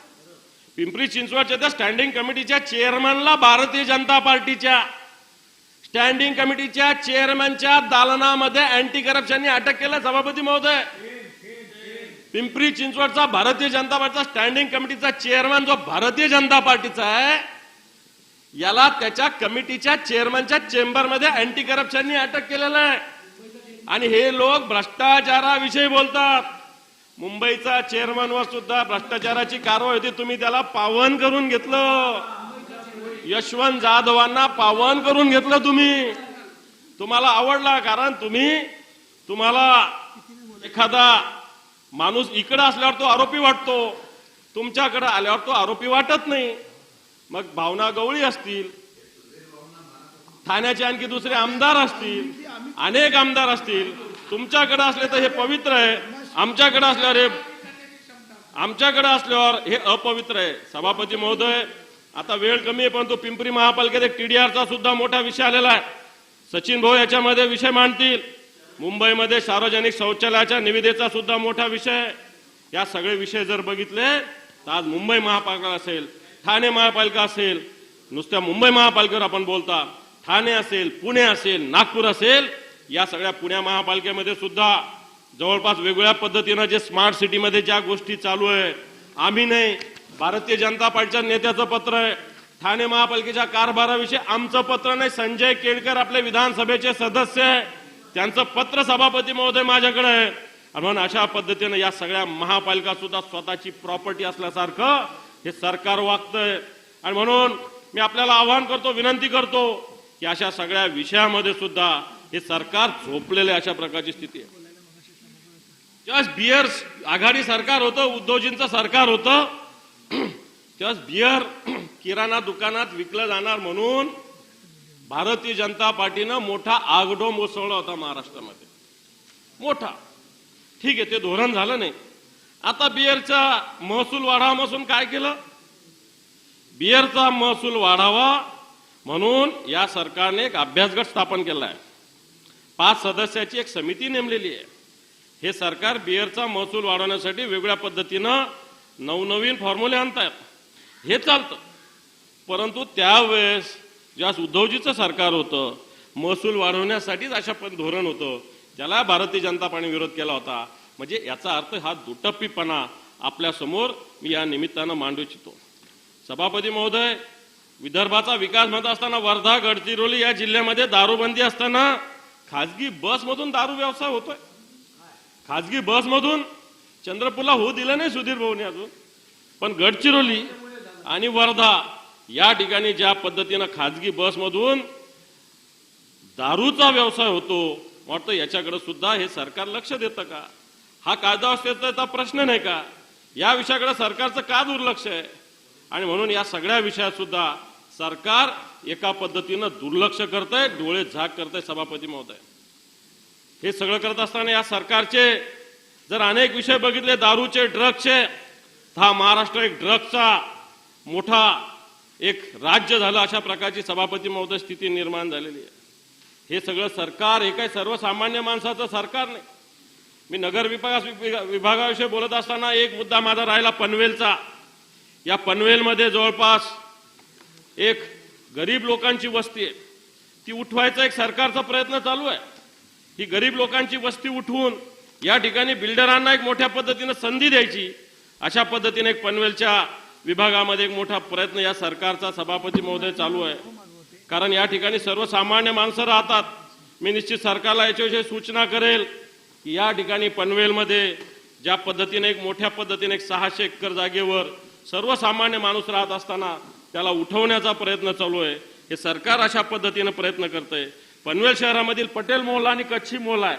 पिंपरी चिंचवडच्या त्या स्टँडिंग कमिटीच्या चेअरमनला भारतीय जनता पार्टीच्या स्टँडिंग कमिटीच्या चेअरमनच्या दालनामध्ये अँटी करप्शनने अटक केलं सभापती महोदय. पिंपरी चिंचवडचा भारतीय जनता पार्टीचा स्टँडिंग कमिटीचा चेअरमन जो भारतीय जनता पार्टीचा आहे, याला त्याच्या कमिटीच्या चेअरमनच्या चेंबरमध्ये अँटी करप्शनने अटक केलेलं आहे. आणि हे लोक भ्रष्टाचाराविषयी बोलतात. मुंबईचा चेअरमनवर सुद्धा भ्रष्टाचाराची कारवाई होती. तुम्ही त्याला पावन करून घेतलं. यशवंत जाधवांना पावन करून घेतलं तुम्ही. तुम्हाला आवडला, कारण तुम्हाला एखादा माणूस इकडे असल्यावर तो आरोपी वाटतो, तुमच्याकडे आल्यावर तो आरोपी वाटत नाही. मग भावना गवळी असतील, ठाण्याचे आणखी दुसरे आमदार असतील, अनेक आमदार असतील. तुमच्याकडे असले तर हे पवित्र आहे, आमच्याकडे असल्यावर हे अपवित्र आहे. सभापती महोदय, आता वेळ कमी आहे, परंतु पिंपरी महापालिकेत एक टीडीआरचा सुद्धा मोठा विषय आलेला आहे. सचिन भाऊ याच्यामध्ये विषय मांडतील. मुंबईमध्ये सार्वजनिक शौचालयाच्या निविदेचा सुद्धा मोठा विषय. या सगळे विषय जर बघितले तर आज मुंबई महापालिका असेल, ठाणे महापालिका असेल, नुसत्या मुंबई महापालिकेवर आपण बोलता, ठाणे असेल, पुणे असेल, नागपूर असेल, या सगळ्या पुण्या महापालिकेमध्ये सुद्धा जवळपास वेगवेगळ्या पद्धतीनं जे स्मार्ट सिटीमध्ये ज्या गोष्टी चालू आहे, आम्ही नाही, भारतीय जनता पार्टीच्या नेत्याचं पत्र आहे. ठाणे महापालिकेच्या कारभाराविषयी आमचं पत्र नाही, संजय केळकर आपले विधानसभेचे सदस्य आहे, त्यांचं पत्र सभापती महोदय माझ्याकडे आहे. आणि म्हणून अशा पद्धतीनं या सगळ्या महापालिका सुद्धा स्वतःची प्रॉपर्टी असल्यासारखं हे सरकार वागतंय. आणि म्हणून मी आपल्याला आवाहन करतो, विनंती करतो की अशा सगळ्या विषयामध्ये सुद्धा हे सरकार झोपलेलं अशा प्रकारची स्थिती आहे. जेव्हा बियर आघाडी सरकार होतं, उद्धवजींचं सरकार होतं, तेव्हा बियर किराणा दुकानात विकलं जाणार म्हणून भारतीय जनता पार्टीनं मोठा आगडोंब उसळला होता महाराष्ट्रामध्ये, मोठा. ठीक आहे, ते धोरण झालं नाही. आता बियरचा महसूल वाढावा म्हणून काय केलं? बियरचा महसूल वाढावा म्हणून या सरकारने एक अभ्यासगट स्थापन केला आहे. 5 सदस्याची एक समिती नेमलेली आहे. हे सरकार बियरचा महसूल वाढवण्यासाठी वेगळ्या पद्धतीनं नवनवीन फॉर्म्युले आणतायत, हे चालतं. परंतु त्यावेळेस जेव्हा उद्धवजीचं सरकार होतं, महसूल वाढवण्यासाठीच अशा पण धोरण होतं, त्याला भारतीय जनता पार्टीने विरोध केला होता. म्हणजे याचा अर्थ हा दुटप्पीपणा आपल्या समोर मी या निमित्तानं मांडू इच्छितो. सभापती महोदय, विदर्भाचा विकास म्हणत असताना वर्धा, गडचिरोली या जिल्ह्यामध्ये दारूबंदी असताना खासगी बसमधून दारू व्यवसाय होतोय. खासगी बसमधून चंद्रपूरला होऊ दिलं नाही सुधीर भाऊने अजून, पण गडचिरोली आणि वर्धा या ठिकाणी ज्या पद्धतीनं खासगी बसमधून दारूचा व्यवसाय होतो, वाटतं याच्याकडे सुद्धा हे सरकार लक्ष देतं का? हा कायदा प्रश्न नाही का? या विषयाकडे सरकारचं का दुर्लक्ष आहे? आणि म्हणून या सगळ्या विषयात सुद्धा सरकार एका पद्धतीनं दुर्लक्ष करतंय, डोळे झाक करतंय. सभापती महोदय, हे सगळं करत असताना या सरकारचे जर अनेक विषय बघितले, दारूचे, ड्रग्सचे, हा महाराष्ट्र एक ड्रग्सचा मोठा एक राज्य झालं अशा प्रकारची सभापती महोदय स्थिती निर्माण झालेली आहे. हे सगळं सरकार हे काही सर्वसामान्य माणसाचं सरकार नाही. मी नगर विभागाविषयी बोलत असताना एक मुद्दा माझा राहिला पनवेलचा. या पनवेलमध्ये जवळपास एक गरीब लोकांची वस्ती आहे, ती उठवायचा एक सरकारचा प्रयत्न चालू आहे. ही गरीब लोकांची वस्ती उठवून या ठिकाणी बिल्डरांना एक मोठ्या पद्धतीने संधी द्यायची, अशा पद्धतीने एक पनवेलच्या विभागामध्ये एक मोठा प्रयत्न या सरकारचा सभापती महोदय चालू आहे. कारण या ठिकाणी सर्वसामान्य माणसं राहतात. मी निश्चित सरकारला याच्याविषयी सूचना करेल की या ठिकाणी पनवेलमध्ये ज्या पद्धतीने एक मोठ्या पद्धतीने एक 600 एकर जागेवर सर्वसामान्य माणूस राहत असताना त्याला उठवण्याचा प्रयत्न चालू आहे. हे सरकार अशा पद्धतीने प्रयत्न करतंय. पनवेल शहरामधील पटेल मोहल्ला आणि कच्छी मोहल्ला आहे,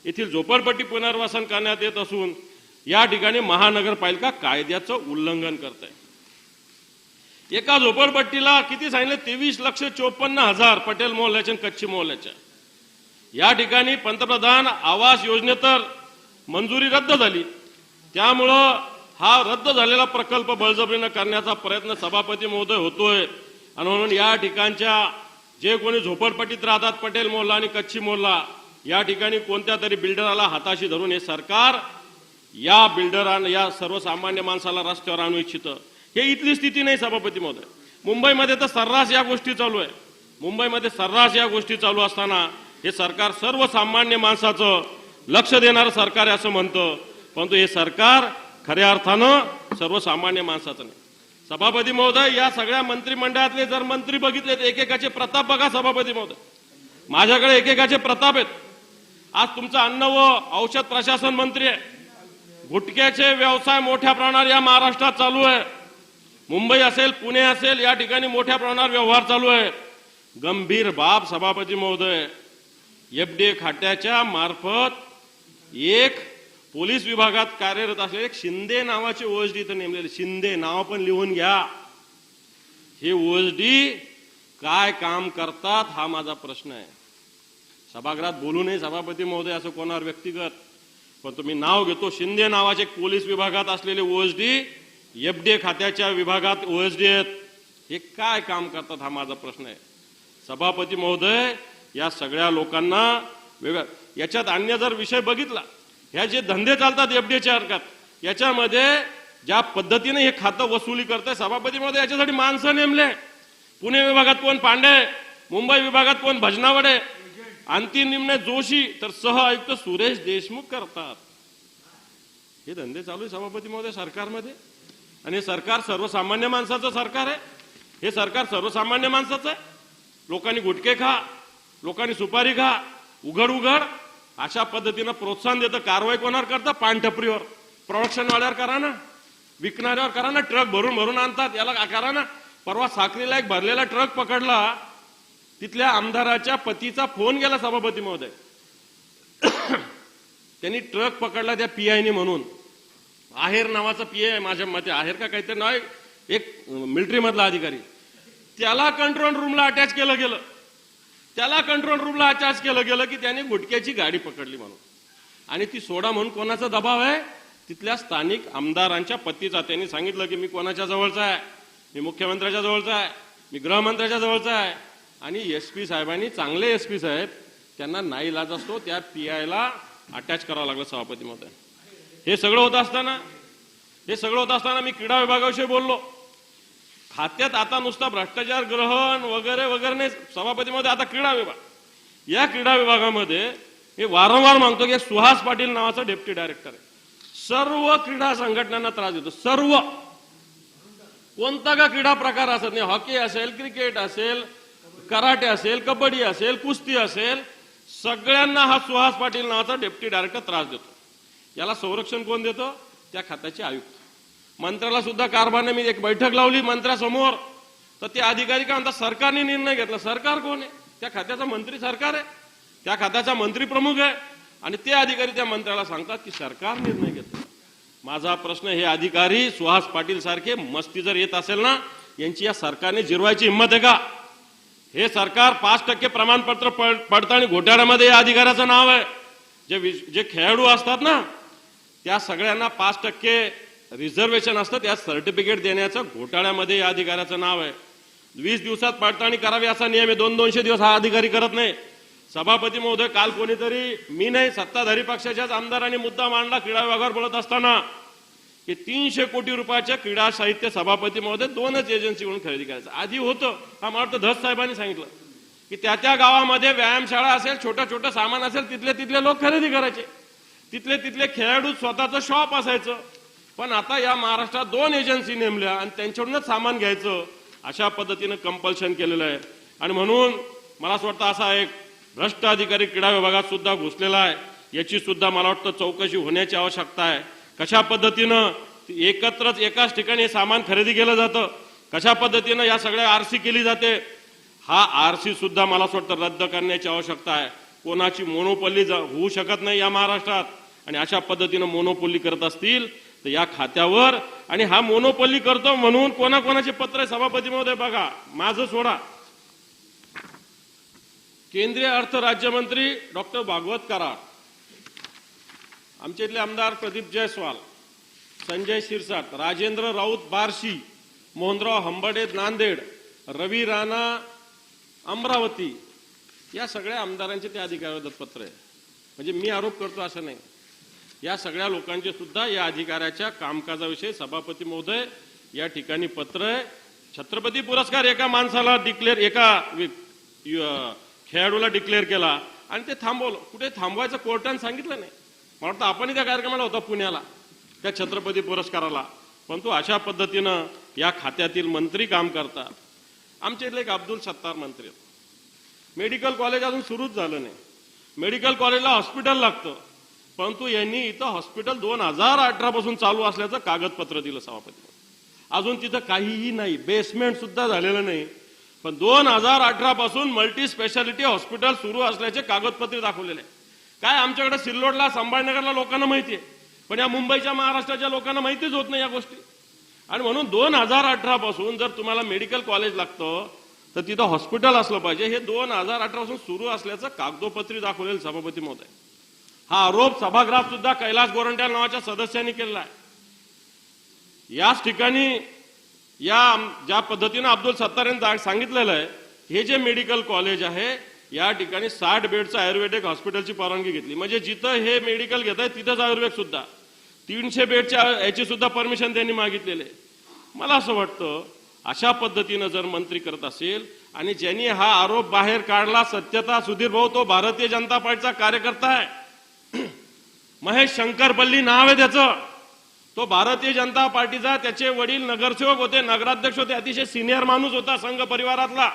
येथील झोपडपट्टी पुनर्वसन करण्यात येत असून या ठिकाणी महानगरपालिका कायद्याचं उल्लंघन करते. एका झोपडपट्टीला किती सांगितले? 23,54,000 पटेल मोहल्ल्याच्या आणि कच्छी मोहल्ल्याच्या. या ठिकाणी पंतप्रधान आवास योजने तर मंजुरी रद्द झाली, त्यामुळं हा रद्द झालेला प्रकल्प बळजबरीनं करण्याचा प्रयत्न सभापती महोदय होतोय. आणि म्हणून या ठिकाणच्या जे कोणी झोपडपट्टीत राहतात, पटेल मोहल्ला आणि कच्छी मोहल्ला, या ठिकाणी कोणत्या तरी बिल्डराला हाताशी धरून हे सरकार या बिल्डरांना, या सर्वसामान्य माणसाला रस्त्यावर आणू इच्छितं. हे इथली स्थिती नाही सभापती महोदय. मुंबईमध्ये तर सर्रास या गोष्टी चालू आहे. मुंबईमध्ये सर्रास या गोष्टी चालू असताना हे सरकार सर्वसामान्य माणसाचं लक्ष देणारं सरकार आहे असं म्हणतं, परंतु हे सरकार खऱ्या अर्थानं सर्वसामान्य माणसाचं नाही. सभापती महोदय, या सगळ्या मंत्रिमंडळातले जर मंत्री बघितले तर एकेकाचे प्रताप बघा. सभापती महोदय, माझ्याकडे एकेकाचे प्रताप आहेत. आज तुमचा अन्न व औषध प्रशासन मंत्री आहे. गुटख्याचे व्यवसाय मोठ्या प्रमाणावर या महाराष्ट्रात चालू आहे. मुंबई असेल, पुणे असेल, या ठिकाणी मोठ्या प्रमाणावर व्यवहार चालू आहे. गंभीर बाब सभापती महोदय, एफडीए खात्याच्या मार्फत एक पोलीस विभागात कार्यरत असलेले एक शिंदे नावाचे ओएसडी इथं नेमलेले, शिंदे नाव पण लिहून घ्या. हे ओएसडी काय काम करतात हा माझा प्रश्न आहे. सभागृहात बोलू नये सभापती महोदय असं कोणावर व्यक्तिगत, पण तुम्ही नाव घेतो. शिंदे नावाचे पोलीस विभागात असलेले ओएसडी एफडीए खात्याच्या विभागात ओएसडी आहेत. हे काय काम करतात हा माझा प्रश्न आहे. सभापती महोदय, या सगळ्या लोकांना वेगळं, याच्यात अन्य जर विषय बघितला, ह्या जे धंदे चालतात एफडीएच्या अर्कात, याच्यामध्ये ज्या पद्धतीने हे खातं वसुली करतंय सभापती महोदय, याच्यासाठी माणसं नेमले. पुणे विभागात कोण पांडे, मुंबई विभागात कोण भजनावडे, अंतिम निम्ने जोशी, तर सह आयुक्त सुरेश देशमुख करतात. हे धंदे चालू आहे सभापती महोदय सरकारमध्ये. आणि हे सरकार सर्वसामान्य माणसाचं सरकार आहे. हे सरकार सर्वसामान्य माणसाचं आहे. लोकांनी गुटखे खा, लोकांनी सुपारी खा, उघड उघड अशा पद्धतीनं प्रोत्साहन देतं. कारवाई कोणावर करतं? पानटपरीवर, प्रोडक्शनवाल्यावर करा ना, विकणाऱ्यावर करा ना. ट्रक भरून भरून आणतात, याला करा ना. परवा साखरीला एक भरलेला ट्रक पकडला, तिथल्या आमदाराच्या पतीचा फोन गेला सभापती महोदय. त्यांनी ट्रक पकडला त्या पीआयने म्हणून, आहेर नावाचा पीआय, माझ्या मते आहेर का काहीतरी नाव, एक मिलिटरी मधला अधिकारी. त्याला कंट्रोल रूमला अटॅच केलं गेलं, त्याला कंट्रोल रूमला अटॅच केलं गेलं की त्याने गुटख्याची गाडी पकडली म्हणून. आणि ती सोडा म्हणून कोणाचा दबाव आहे? तिथल्या स्थानिक आमदारांच्या पतीचा. त्यांनी सांगितलं की मी कोणाच्या जवळचा आहे? मी मुख्यमंत्र्याच्या जवळचा आहे, मी गृहमंत्र्याच्या जवळचा आहे. आणि एसपी साहेबांनी, चांगले एसपी साहेब, त्यांना नाईलाज असतो, त्या पीआयला अटॅच करावं लागलं सभापती महोदय. हे सगळं होत असताना मी क्रीडा विभागाविषयी बोललो. खात्यात आता नुसता भ्रष्टाचार, ग्रहण वगैरे वगैरे नाही सभापती महोदय, आता क्रीडा विभाग. या क्रीडा विभागामध्ये मी वारंवार मागतो की सुहास पाटील नावाचा डेप्टी डायरेक्टर आहे. सर्व क्रीडा संघटनांना त्रास देतो. सर्व, कोणता का क्रीडा प्रकार असत नाही, हॉकी असेल, क्रिकेट असेल, कराटे असेल, कबड्डी असेल, कुस्ती असेल, सगळ्यांना हा सुहास पाटील नावाचा डेप्टी डायरेक्टर त्रास देतो. याला संरक्षण कोण देतो? त्या खात्याचे आयुक्त. मंत्र्याला सुद्धा कारभारने मी एक बैठक लावली मंत्र्यासमोर, तर ते अधिकारी काय म्हणतात? सरकारने निर्णय घेतला. सरकार कोण आहे? त्या खात्याचा मंत्री सरकार आहे, त्या खात्याचा मंत्री प्रमुख आहे. आणि ते अधिकारी त्या मंत्र्याला सांगतात की सरकार निर्णय घेतला. माझा प्रश्न, हे अधिकारी सुहास पाटील सारखे मस्ती जर येत असेल ना, यांची या सरकारने जिरवायची हिंमत आहे का? हे सरकार 5% प्रमाणपत्र पडताळणी घोटाळ्यामध्ये या अधिकाऱ्याचं नाव आहे. जे खेळाडू असतात ना, त्या सगळ्यांना 5% रिझर्वेशन असतं, त्या सर्टिफिकेट देण्याचं घोटाळ्यामध्ये या अधिकाऱ्याचं नाव आहे. 20 दिवसात पडताळणी करावी असा नियम आहे. 200 दिवस हा अधिकारी करत नाही. सभापती महोदय, काल कोणीतरी, मी नाही, सत्ताधारी पक्षाच्याच आमदारांनी मुद्दा मांडला क्रीडा विभागावर बोलत असताना की 300 कोटी रुपयाच्या क्रीडा साहित्य सभापती महोदय 2च एजन्सीकडून खरेदी करायचं. आधी होतं, हा मला वाटतं धस साहेबांनी सांगितलं की त्या गावामध्ये व्यायामशाळा असेल, छोटं सामान असेल, तिथले लोक खरेदी करायचे, तिथले खेळाडू स्वतःचं शॉप असायचं. पण आता या महाराष्ट्रात 2 एजन्सी नेमल्या आणि त्यांच्याकडूनच सामान घ्यायचं, अशा पद्धतीनं कंपल्शन केलेलं आहे. आणि म्हणून मला असं वाटतं असा एक भ्रष्ट अधिकारी क्रीडा विभागात सुद्धा घुसलेला आहे. याची सुद्धा मला वाटतं चौकशी होण्याची आवश्यकता आहे. कशा पद्धतीनं एकत्रच एकाच ठिकाणी हे सामान खरेदी केलं जातं, कशा पद्धतीनं या सगळ्या आरसी केली जाते, हा आरसी सुद्धा मला असं वाटतं रद्द करण्याची आवश्यकता आहे. कोणाची मोनोपोली होऊ शकत नाही या महाराष्ट्रात. आणि अशा पद्धतीनं मोनोपोली करत असतील तर या खात्यावर, आणि हा मोनोपोली करतो म्हणून कोणाकोणाचे पत्र आहे सभापती महोदय बघा, माझं सोडा. केंद्रीय अर्थ राज्यमंत्री डॉक्टर भागवत कराड, आमचे इथले आमदार प्रदीप जयस्वाल, संजय शिरसाट, राजेंद्र राऊत बार्शी, मोहनराव हंबर्डे नांदेड, रवी राणा अमरावती, या सगळ्या आमदारांचे त्या अधिकाऱ्यावर पत्र आहे. म्हणजे मी आरोप करतो असं नाही, या सगळ्या लोकांचे सुद्धा या अधिकाऱ्याच्या कामकाजाविषयी सभापती महोदय या ठिकाणी पत्र आहे. छत्रपती पुरस्कार एका माणसाला डिक्लेअर, एका खेळाडूला डिक्लेअर केला आणि ते थांबवलं. कुठे थांबवायचं कोर्टाने सांगितलं नाही. मला वाटतं आपणही त्या कार्यक्रमाला होता पुण्याला, त्या छत्रपती पुरस्काराला. परंतु अशा पद्धतीनं या खात्यातील मंत्री काम करतात. आमच्या इथले एक अब्दुल सत्तार मंत्री, मेडिकल कॉलेज अजून सुरूच झालं नाही. मेडिकल कॉलेजला हॉस्पिटल लागतं, परंतु यांनी इथं हॉस्पिटल 2018 पासून चालू असल्याचं कागदपत्र दिलं सभापती. अजून तिथं काहीही नाही, बेसमेंट सुद्धा झालेलं नाही. पण 2018 पासून मल्टी स्पेशालिटी हॉस्पिटल सुरू असल्याचे कागदपत्र दाखवलेले आहे. काय आमच्याकडे सिल्लोडला, संभाजीनगरला लोकांना माहिती आहे, पण या मुंबईच्या, महाराष्ट्राच्या लोकांना माहितीच होत नाही या गोष्टी. आणि म्हणून 2018 पासून जर तुम्हाला मेडिकल कॉलेज लागतं तर तिथं हॉस्पिटल असलं पाहिजे. हे 2018 पासून सुरू असल्याचं कागदोपत्री दाखवलेलं सभापती महोदय. हा आरोप सभागृहात सुद्धा कैलास गोरंट्याल नावाच्या सदस्यांनी केलेला आहे. याच ठिकाणी ज्या पद्धतीनं अब्दुल सत्तार यांनी सांगितलेलं आहे, हे जे मेडिकल कॉलेज आहे या ठिकाणी 60 बेडचं आयुर्वेदिक हॉस्पिटलची परवानगी घेतली. म्हणजे जिथं हे मेडिकल घेत आहे तिथंच आयुर्वेद सुद्धा, 300 बेडच्या याची सुद्धा परमिशन त्यांनी मागितलेले. मला असं वाटतं अशा पद्धतीनं जर मंत्री करत असेल, आणि ज्यांनी हा आरोप बाहेर काढला, सत्यता सुधीर भाऊ, तो भारतीय जनता पार्टीचा कार्यकर्ता आहे. महेश शंकरपल्ली नाव आहे त्याचं. तो भारतीय जनता पार्टीचा, त्याचे वडील नगरसेवक होते, नगराध्यक्ष होते, अतिशय सिनियर माणूस होता संघ परिवारातला.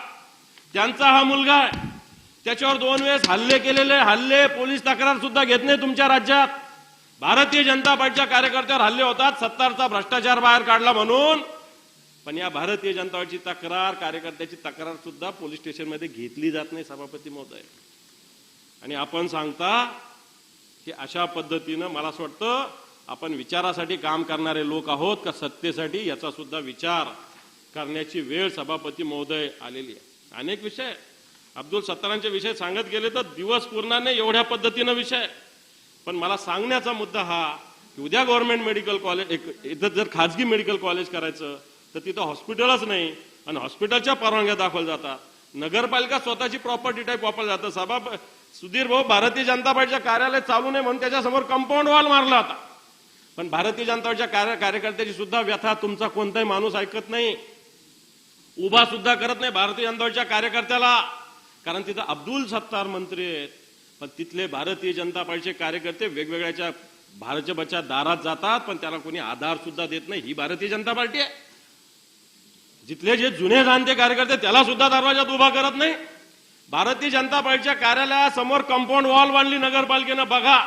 त्यांचा हा मुलगा आहे. त्याच्यावर 2 वेळेस हल्ले केलेले, हल्ले पोलीस तक्रार सुद्धा घेत नाही तुमच्या राज्यात. भारतीय जनता पार्टीच्या कार्यकर्त्यावर हल्ले होतात, 70चा भ्रष्टाचार बाहेर काढला म्हणून. पण या भारतीय जनता पार्टीची तक्रार, कार्यकर्त्याची तक्रार सुद्धा पोलीस स्टेशनमध्ये घेतली जात नाही सभापती महोदय. आणि आपण सांगता की अशा पद्धतीनं, मला असं वाटतं आपण विचारासाठी काम करणारे लोक आहोत का सत्तेसाठी, याचा सुद्धा विचार करण्याची वेळ सभापती महोदय आलेली आहे. अनेक विषय अब्दुल सत्तारांचे विषय सांगत गेले तर दिवस पूर्ण नाही एवढ्या पद्धतीनं विषय. पण मला सांगण्याचा मुद्दा हा की उद्या गव्हर्नमेंट मेडिकल कॉलेज, इथं जर खाजगी मेडिकल कॉलेज करायचं तर तिथं हॉस्पिटलच नाही आणि हॉस्पिटलच्या परवानग्या दाखवल्या जातात. नगरपालिका स्वतःची प्रॉपर्टी टाईप वापरल्या जातं. सुधीर भाऊ, भारतीय जनता पार्टीच्या कार्यालय चालू नये म्हणून त्याच्यासमोर कंपाऊंड वॉल मारला होता. पण भारतीय जनता पार्टीच्या कार्यकर्त्याची सुद्धा व्यथा तुमचा कोणताही माणूस ऐकत नाही, उभा सुद्धा करत नाही भारतीय जनता पार्टीच्या कार्यकर्त्याला. कारण तिथं अब्दुल सत्तार मंत्री आहेत, पण तिथले भारतीय जनता पार्टीचे कार्यकर्ते वेगवेगळ्याच्या भाजपच्या दारात जातात, पण त्याला कोणी आधार सुद्धा देत नाही. ही भारतीय जनता पार्टी आहे. जिथले जे जुने जाणते कार्यकर्ते त्याला सुद्धा दरवाजात उभा करत नाही. भारतीय जनता पार्टीच्या कार्यालयासमोर कंपाऊंड वॉल बांधली नगरपालिकेनं. बघा,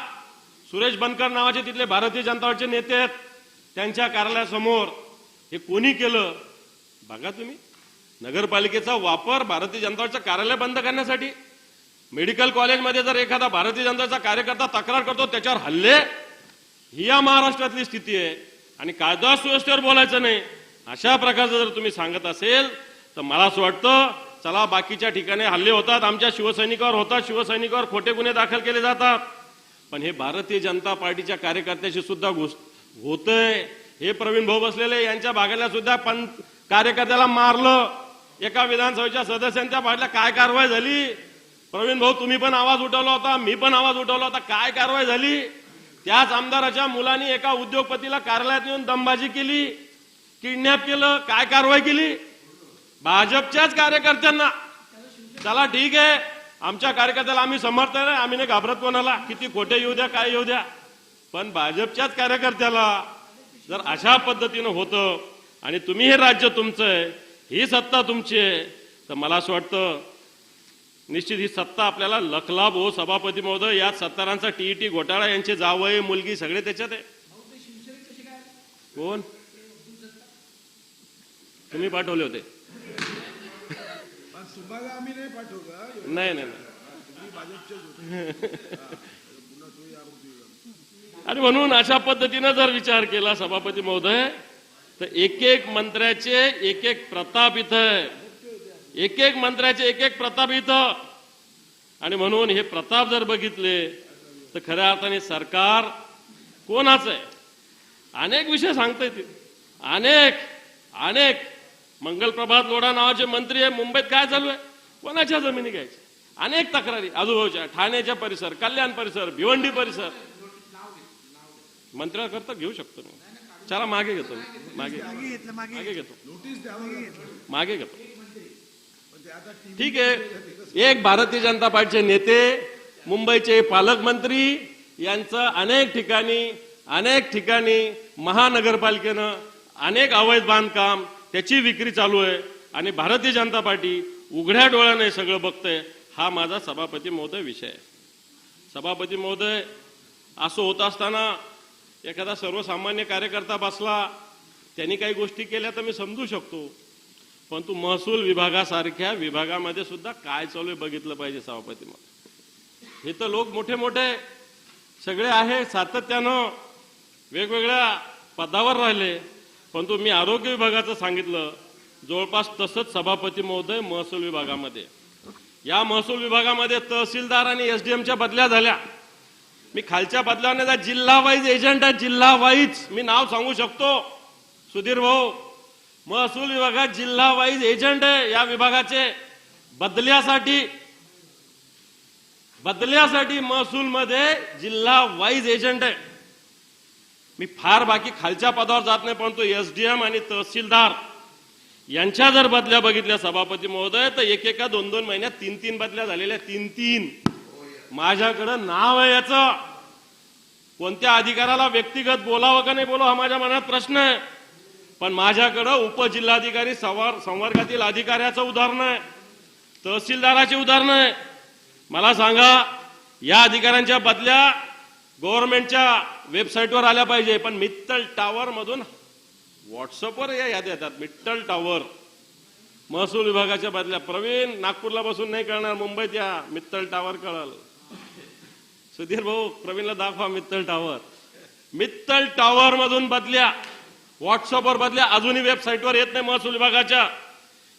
सुरेश बनकर नावाचे तिथले भारतीय जनता पार्टीचे नेते आहेत, त्यांच्या कार्यालयासमोर. हे कोणी केलं बघा तुम्ही. नगरपालिकेचा वापर भारतीय जनता पार्टीचं कार्यालय बंद करण्यासाठी. मेडिकल कॉलेजमध्ये जर एखादा भारतीय जनताचा कार्यकर्ता तक्रार करतो त्याच्यावर हल्ले, ही या महाराष्ट्रातली स्थिती आहे. आणि कायदा सुव्यवस्थेवर बोलायचं नाही, अशा प्रकारचं जर तुम्ही सांगत असेल तर मला असं वाटतं चला बाकीच्या ठिकाणी हल्ले होतात, आमच्या शिवसैनिकावर होतात, शिवसैनिकावर खोटे गुन्हे दाखल केले जातात, पण हे भारतीय जनता पार्टीच्या कार्यकर्त्याशी सुद्धा होतंय. हे प्रवीण भाऊ बसलेले यांच्या भागाला सुद्धा कार्यकर्त्याला मारलं. एका विधानसभेच्या सदस्यांच्या भागाला काय कारवाई झाली? प्रवीण भाऊ, तुम्ही पण आवाज उठवला होता, मी पण आवाज उठवला होता. काय कारवाई झाली? त्याच आमदाराच्या मुलांनी एका उद्योगपतीला कार्यालयात येऊन दमबाजी केली, किडनॅप केलं. काय कारवाई केली? भाजपच्याच कार्यकर्त्यांना. चला ठीक आहे, आमच्या कार्यकर्त्याला आम्ही समर्थन आहे, आम्ही नाही घाबरत कोणाला, किती खोटे येऊ द्या, काय येऊ द्या. पण भाजपच्याच कार्यकर्त्याला जर अशा पद्धतीनं होतं आणि तुम्ही हे राज्य तुमचं आहे, ही सत्ता तुमची आहे, तर मला असं वाटतं निश्चित ही सत्ता आपल्याला लखलाभ हो. सभापती महोदय, यात सत्तारांचा टीईटी घोटाळा, यांचे जावई मुलगी सगळे त्याच्यात आहे. कोण? तुम्ही पाठवले होते? नाही नाही. आणि म्हणून अशा पद्धतीनं जर विचार केला सभापती महोदय तर एक एक मंत्र्याचे एक एक प्रताप इथं आहे, एक एक मंत्र्याचे एक एक प्रताप इथं. आणि म्हणून हे प्रताप जर बघितले तर खऱ्या अर्थाने सरकार कोणाचं आहे? अनेक विषय सांगता येतील, अनेक अनेक. मंगलप्रभात लोढा नावाचे मंत्री आहे, मुंबईत काय चालू आहे? कोणाच्या जमिनी घ्यायच्या? अनेक तक्रारी आजूबाजूच्या, ठाण्याच्या परिसर, कल्याण परिसर, भिवंडी परिसर. मंत्र्याकरता घेऊ शकतो मी. चला मागे घेतो, मागे घेतो, मागे घेतो. ठीक आहे. एक भारतीय जनता पार्टीचे नेते, मुंबईचे पालकमंत्री यांचं अनेक ठिकाणी महानगरपालिकेनं अनेक अवैध बांधकाम, त्याची विक्री चालू आहे आणि भारतीय जनता पार्टी उघड्या डोळ्याने सगळं बघतंय. हा माझा सभापती महोदय विषय आहे. सभापती महोदय, असं होत असताना एखादा सर्वसामान्य कार्यकर्ता बसला, त्यांनी काही गोष्टी केल्या तर मी समजू शकतो, परंतु महसूल विभागासारख्या विभागामध्ये सुद्धा काय चालू आहे बघितलं पाहिजे सभापती महोदय. हे तर लोक मोठे मोठे सगळे आहे, सातत्यानं वेगवेगळ्या पदावर राहिले, परंतु मी आरोग्य विभागाचं सांगितलं जवळपास तसंच सभापती महोदय महसूल विभागामध्ये. या महसूल विभागामध्ये तहसीलदार आणि एसडीएमच्या बदल्या झाल्या. मी खालच्या बदल्याने जिल्हा वाईज एजंट आहे, जिल्हा वाईज. मी नाव सांगू शकतो सुधीर भाऊ, महसूल विभागात जिल्हा वाईज एजंट आहे. या विभागाचे बदल्यासाठी महसूलमध्ये जिल्हा वाईज एजंट आहे. मी फार बाकी खालच्या पदावर जात नाही, परंतु एसडीएम आणि तहसीलदार यांच्या जर बदल्या बघितल्या सभापती महोदय तर एकेका 2-2 महिन्यात 3-3 बदल्या झालेल्या, 3-3. माझ्याकडं नाव आहे याचं. कोणत्या अधिकाऱ्याला व्यक्तिगत बोलावं का नाही बोलावं हा माझ्या मनात प्रश्न आहे, पण माझ्याकडं उपजिल्हाधिकारी संवर्गातील अधिकाऱ्याचं उदाहरण आहे, तहसीलदाराचे उदाहरण आहे. मला सांगा, या अधिकाऱ्यांच्या बदल्या गव्हर्नमेंटच्या वेबसाईटवर आल्या पाहिजे, पण मित्तल टॉवर मधून व्हॉट्सअपवर या याद्या येतात. मित्तल टॉवर महसूल विभागाच्या बदल्या. प्रवीण, नागपूरला बसून नाही कळणार, मुंबईत या, मित्तल टॉवर कळल. सुधीर भाऊ, प्रवीणला दाखवा मित्तल टॉवर. मित्तल टॉवर मधून बदल्या, व्हॉट्सअपवर बदल्या. अजूनही वेबसाईटवर येत नाही महसूल विभागाच्या.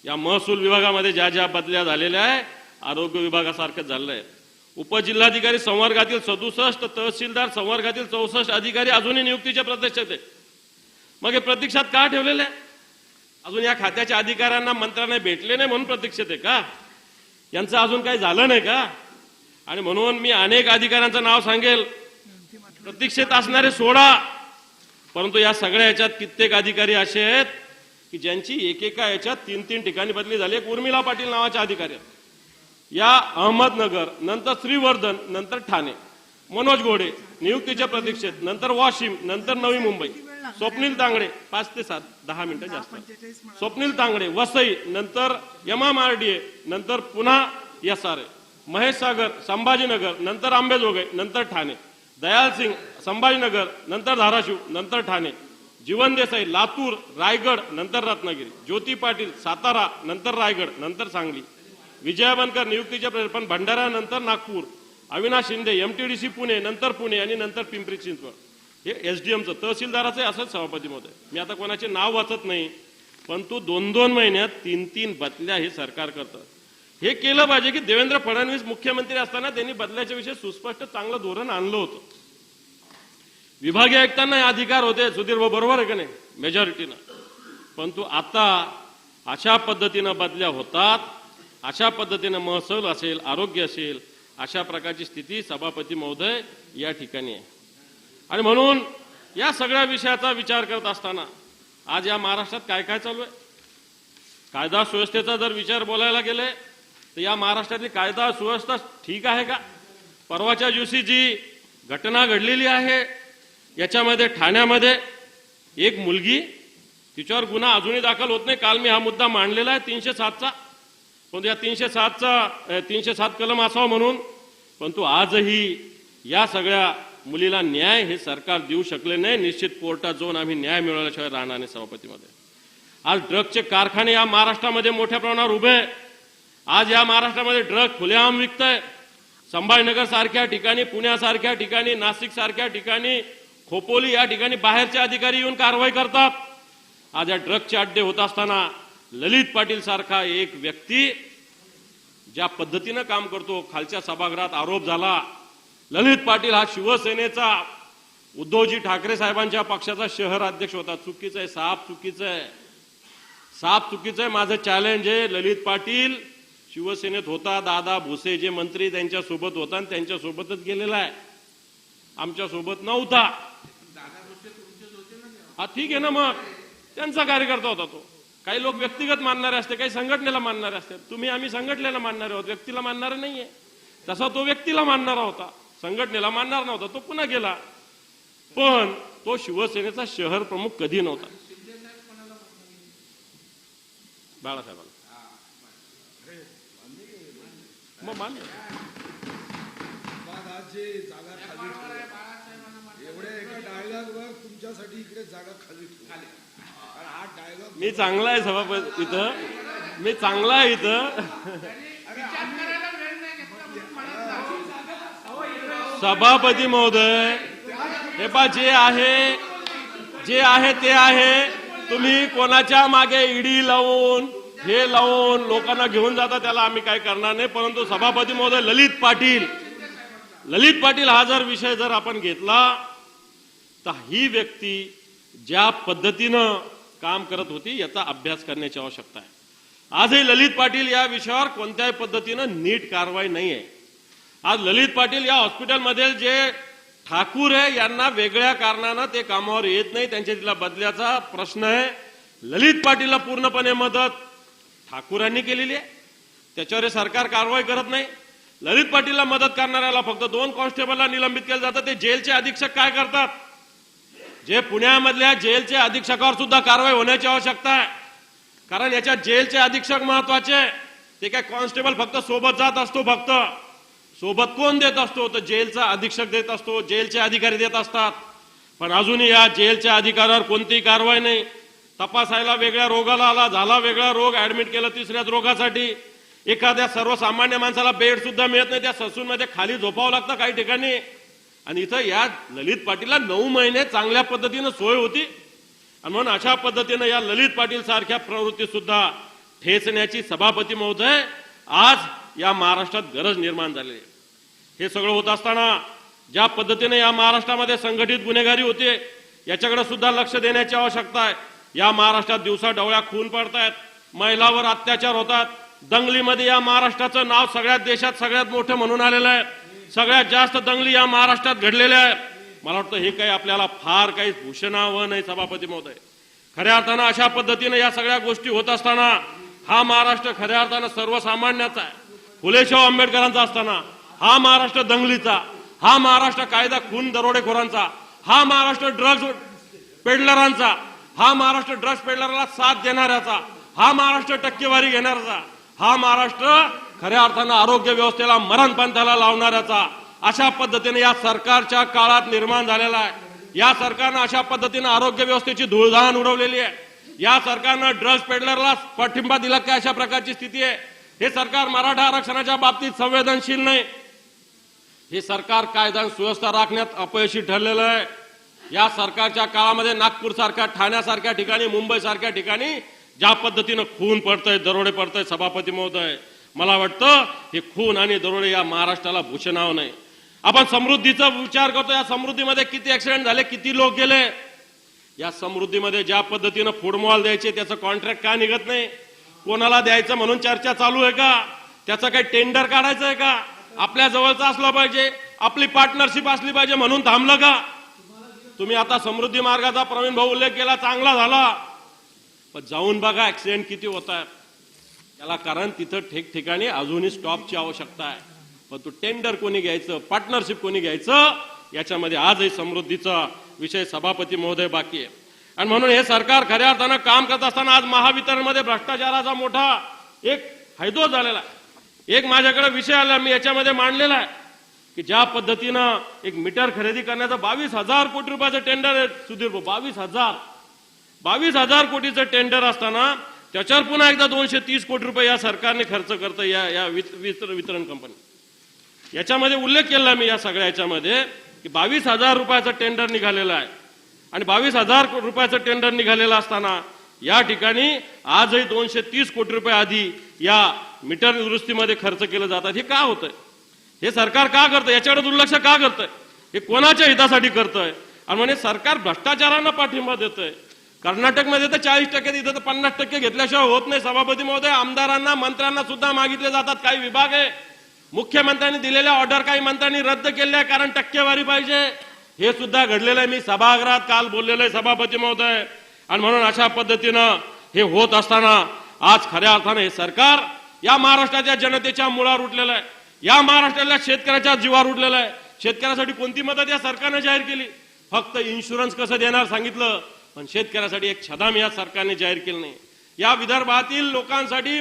या महसूल विभागामध्ये ज्या ज्या बदल्या झालेल्या आहे, आरोग्य विभागासारखंच झालेलं आहे. उपजिल्हाधिकारी संवर्गातील 67, तहसीलदार संवर्गातील 64 अधिकारी अजूनही नियुक्तीच्या प्रतीक्षेत आहे. मग हे प्रतीक्षात का ठेवलेले आहे? अजून या खात्याच्या अधिकाऱ्यांना मंत्र्यांना भेटले नाही म्हणून प्रतीक्षेत आहे का? यांचं अजून काही झालं नाही का? आणि म्हणून मी अनेक अधिकाऱ्यांचं नाव सांगेल, प्रतीक्षेत असणारे सोडा, परंतु या सगळ्या याच्यात कित्येक अधिकारी असे आहेत की ज्यांची एकेका याच्यात 3-3 ठिकाणी बदली झाली. एक उर्मिला पाटील नावाच्या अधिकारी आहेत. या अहमदनगर, नंतर श्रीवर्धन, नंतर ठाणे. मनोज घोडे नियुक्तीच्या प्रतीक्षेत, नंतर वाशिम, नंतर नवी मुंबई. स्वप्नील तांगडे 5 ते 7, 10 मिनिटं जास्त. स्वप्नील तांगडे वसई, नंतर MMRDA, नंतर पुन्हा SRA. महेश सागर संभाजीनगर, नंतर आंबेजोगाई, नंतर ठाणे. दयाल सिंग संभाजीनगर, नंतर धाराशिव, नंतर ठाणे. जीवन देसाई लातूर, रायगड, नंतर रत्नागिरी. ज्योती पाटील सातारा, नंतर रायगड, नंतर सांगली. विजया बनकर नियुक्तीच्या पण भंडारा, नंतर नागपूर. अविनाश शिंदे MTDC पुणे, नंतर पुणे आणि नंतर पिंपरी चिंचवड. हे SDMचं, तहसीलदाराचं असंच सभापती महोदय. मी आता कोणाचे नाव वाचत नाही, परंतु 2-2 महिन्यात 3-3 बदल्या हे सरकार करतं. हे केलं पाहिजे की देवेंद्र फडणवीस मुख्यमंत्री असताना त्यांनी बदल्याच्या विषयी सुस्पष्ट चांगलं धोरण आणलं होतं. विभागीय आयुक्तांना हे अधिकार होते, सुधीर भाऊ, बरोबर आहे का नाही, मेजॉरिटीनं. परंतु आता अशा पद्धतीनं बदल्या होतात, अशा पद्धतीनं महसूल असेल, आरोग्य असेल, अशा प्रकारची स्थिती सभापती महोदय या ठिकाणी आहे. आणि म्हणून या सगळ्या विषयाचा विचार करत असताना आज या महाराष्ट्रात काय काय चालू आहे, कायदा सुव्यवस्थेचा जर विचार बोलायला गेले तर या महाराष्ट्रातली कायदा सुव्यवस्था ठीक आहे का? परवाच्या दिवशी जी घटना घडलेली आहे याच्यामध्ये ठाण्यामध्ये एक मुलगी, तिच्यावर गुन्हा अजूनही दाखल होत नाही. काल मी हा मुद्दा मांडलेला आहे 307चा, पण या 307 कलम असावं म्हणून. परंतु आजही या सगळ्या मुलीला न्याय हे सरकार देऊ शकले नाही. निश्चित कोर्टात जाऊन आम्ही न्याय मिळवल्याशिवाय राहणार नाही सभापतीमध्ये. आज ड्रगचे कारखाने या महाराष्ट्रामध्ये मोठ्या प्रमाणावर उभे आहे. आज या महाराष्ट्रामध्ये ड्रग खुलेआम विकतंय. संभाजीनगर सारख्या ठिकाणी, पुण्यासारख्या ठिकाणी, नाशिक सारख्या ठिकाणी, खोपोली या ठिकाणी बाहेरचे अधिकारी येऊन कारवाई करतात. आज या ड्रगचे अड्डे होत असताना ललित पाटील सारखा एक व्यक्ती ज्या पद्धतीनं काम करतो, खालच्या सभागृहात आरोप झाला. ललित पाटील हा शिवसेनेचा, उद्धवजी ठाकरे साहेबांच्या पक्षाचा शहर अध्यक्ष होता. चुकीचं आहे, साफ चुकीचं आहे, साफ चुकीचं आहे. माझं चॅलेंज आहे, ललित पाटील शिवसेनेत होता, दादा भुसे जे मंत्री त्यांच्या सोबत होता आणि त्यांच्या सोबतच गेलेला आहे, आमच्या सोबत नव्हता. हा ठीक आहे ना, मग त्यांचा कार्यकर्ता होता तो. काही लोक व्यक्तिगत मानणारे असते, काही संघटनेला मानणारे असते. तुम्ही आम्ही संघटनेला मानणारे आहोत, व्यक्तीला मानणारे नाहीये. तसा तो व्यक्तीला मानणारा होता, संघटनेला मानणार नव्हता, तो पुन्हा गेला. पण तो शिवसेनेचा शहर प्रमुख कधी नव्हता. बाळासाहेबांना मग मान तुमच्यासाठी इकडे जागा खाली हा डायलॉग. मी चांगला आहे सभापती इथं, मी चांगला आहे इथं. सभापती महोदय, हे पा जे आहे ते आहे. तुम्ही कोणाच्या मागे ईडी लावून हे लावून लोकांना घेऊन जाता, त्याला आम्ही काय करणार नाही. परंतु सभापती महोदय, ललित पाटील हा जर विषय जर आपण घेतला तर ही व्यक्ती ज्या पद्धतीनं काम करत होती याचा अभ्यास करण्याची आवश्यकता आहे. आजही ललित पाटील या विषयावर कोणत्याही पद्धतीनं नीट कारवाई नाही आहे. आज ललित पाटील या हॉस्पिटलमध्ये जे ठाकूर आहे यांना वेगळ्या कारणानं ते कामावर येत नाही, त्यांच्या तिला बदल्याचा प्रश्न आहे. ललित पाटीलला पूर्णपणे मदत ठाकूरांनी केलेली आहे, त्याच्यावर सरकार कारवाई करत नाही. ललित पाटीलला मदत करणाऱ्याला फक्त 2 कॉन्स्टेबलला निलंबित केलं जातं. ते जेलचे अधीक्षक काय करतात? जे पुण्यामधल्या जेलचे अधीक्षकावर सुद्धा कारवाई होण्याची आवश्यकता आहे. कारण याच्यात जेलचे अधीक्षक महत्वाचे, ते काय कॉन्स्टेबल फक्त सोबत जात असतो फक्त. सोबत कोण देत असतो? तर जेलचा अधीक्षक देत असतो, जेलचे अधिकारी देत असतात. पण अजूनही या जेलच्या अधिकाऱ्यावर कोणतीही कारवाई नाही. तपासायला वेगळ्या रोगाला आला, झाला वेगळा रोग, ऍडमिट केलं तिसऱ्याच रोगासाठी. एखाद्या सर्वसामान्य माणसाला बेड सुद्धा मिळत नाही, त्या ससूनमध्ये खाली झोपावं लागतं काही ठिकाणी. आणि इथं या ललित पाटीलला 9 महिने चांगल्या पद्धतीनं सोय होती. आणि म्हणून अशा पद्धतीनं या ललित पाटील सारख्या प्रवृत्ती सुद्धा ठेचण्याची सभापती महोदय आज या महाराष्ट्रात गरज निर्माण झाली आहे. हे सगळं होत असताना ज्या पद्धतीने या महाराष्ट्रामध्ये संघटित गुन्हेगारी होते याच्याकडे सुद्धा लक्ष देण्याची आवश्यकता आहे. या महाराष्ट्रात दिवसा डवळ्या खून पडतायत, महिलावर अत्याचार होतात. दंगलीमध्ये या महाराष्ट्राचं नाव सगळ्यात देशात सगळ्यात मोठं म्हणून आलेलं आहे. सगळ्यात जास्त दंगली या महाराष्ट्रात घडलेल्या आहे. मला वाटतं हे काही आपल्याला फार काही भूषणावं नाही सभापती महोदय. खऱ्या अर्थानं अशा पद्धतीने या सगळ्या गोष्टी होत असताना हा महाराष्ट्र खऱ्या अर्थानं सर्वसामान्याचा आहे, फुलेशाह आंबेडकरांचा असताना हा महाराष्ट्र दंगलीचा, हा महाराष्ट्र कायदा खून दरोडेखोरांचा, हा महाराष्ट्र ड्रग्ज पेडलरांचा, हा महाराष्ट्र ड्रग्ज पेडलरला साथ देणाऱ्याचा, हा महाराष्ट्र टक्केवारी घेणाऱ्याचा, हा महाराष्ट्र खऱ्या अर्थानं आरोग्य व्यवस्थेला मरणपंथाला लावणाऱ्याचा अशा पद्धतीने या सरकारच्या काळात निर्माण झालेला आहे. या सरकारनं अशा पद्धतीनं आरोग्य व्यवस्थेची धूळधाण उडवलेली आहे. या सरकारनं ड्रग्ज पेडलरला पाठिंबा दिला काय अशा प्रकारची स्थिती आहे. हे सरकार मराठा आरक्षणाच्या बाबतीत संवेदनशील नाही. हे सरकार कायदा आणि सुव्यवस्था राखण्यात अपयशी ठरलेलं आहे. या सरकारच्या काळामध्ये नागपूर सारख्या, ठाण्यासारख्या ठिकाणी, मुंबई सारख्या ठिकाणी ज्या पद्धतीनं खून पडतंय, दरोडे पडतंय सभापती महोदय, मला वाटतं हे खून आणि दरोडे या महाराष्ट्राला भूषणावं नाही. आपण समृद्धीचा विचार करतो, या समृद्धीमध्ये किती ऍक्सिडेंट झाले, किती लोक गेले. या समृद्धीमध्ये ज्या पद्धतीनं फूड मॉल द्यायचे त्याचं कॉन्ट्रॅक्ट का निघत नाही? कोणाला द्यायचं म्हणून चर्चा चालू आहे का? त्याचं काही टेंडर काढायचं आहे का? आपल्या जवळचं असलं पाहिजे, आपली पार्टनरशिप असली पाहिजे म्हणून थांबलं का? तुम्ही आता समृद्धी मार्गाचा प्रवीण भाऊ उल्लेख केला, चांगला झाला, पण जाऊन बघा ऍक्सिडेंट किती होत आहेत. त्याला कारण तिथं ठिकठिकाणी अजूनही स्टॉपची आवश्यकता आहे. पण तो टेंडर कोणी घ्यायचं, पार्टनरशिप कोणी घ्यायचं, याच्यामध्ये आजही समृद्धीचा विषय सभापती महोदय बाकी आहे. आणि म्हणून हे सरकार खऱ्या अर्थानं काम करत असताना आज महावितरणमध्ये भ्रष्टाचाराचा मोठा एक हैदोस झालेला आहे. एक माझ्याकडे विषय आला, मी याच्यामध्ये मांडलेला आहे की ज्या पद्धतीनं एक मीटर खरेदी करण्याचं 22,000 कोटी रुपयाचं टेंडर आहे सुधीर भाऊ, 22,000 कोटीचं टेंडर असताना त्याच्यावर पुन्हा एकदा 230 कोटी रुपये या सरकारने खर्च करतं या वितरण कंपनी. याच्यामध्ये उल्लेख केला मी या सगळ्या याच्यामध्ये की 22,000 रुपयाचं टेंडर निघालेलं आहे. आणि 22,000 रुपयाचं टेंडर निघालेलं असताना या ठिकाणी आजही 230 कोटी रुपये आधी या मीटर दुरुस्तीमध्ये खर्च केलं जातात. हे का होतंय? हे सरकार का करतंय? याच्याकडे दुर्लक्ष का करतंय? हे कोणाच्या हितासाठी करतंय? आणि म्हणजे सरकार भ्रष्टाचारांना पाठिंबा देतंय. कर्नाटकमध्ये तर 40%, इथं तर 50% घेतल्याशिवाय होत नाही सभापती महोदय. आमदारांना, मंत्र्यांना सुद्धा मागितले जातात. काही विभाग आहे, मुख्यमंत्र्यांनी दिलेल्या ऑर्डर काही मंत्र्यांनी रद्द केल्या कारण टक्केवारी पाहिजे. हे सुद्धा घडलेलं आहे. मी सभागृहात काल बोललेलं आहे सभापती महोदय. आणि म्हणून अशा पद्धतीनं हे होत असताना आज खऱ्या अर्थानं हे सरकार या महाराष्ट्राच्या जनतेच्या मुळावर उठलेलं आहे. या महाराष्ट्रातल्या शेतकऱ्याच्या जीवावर उठलेलं आहे. शेतकऱ्यासाठी कोणती मदत या सरकारने जाहीर केली? फक्त इन्शुरन्स कसं देणार सांगितलं, पण शेतकऱ्यासाठी एक छदाम या सरकारने जाहीर केलं नाही. या विदर्भातील लोकांसाठी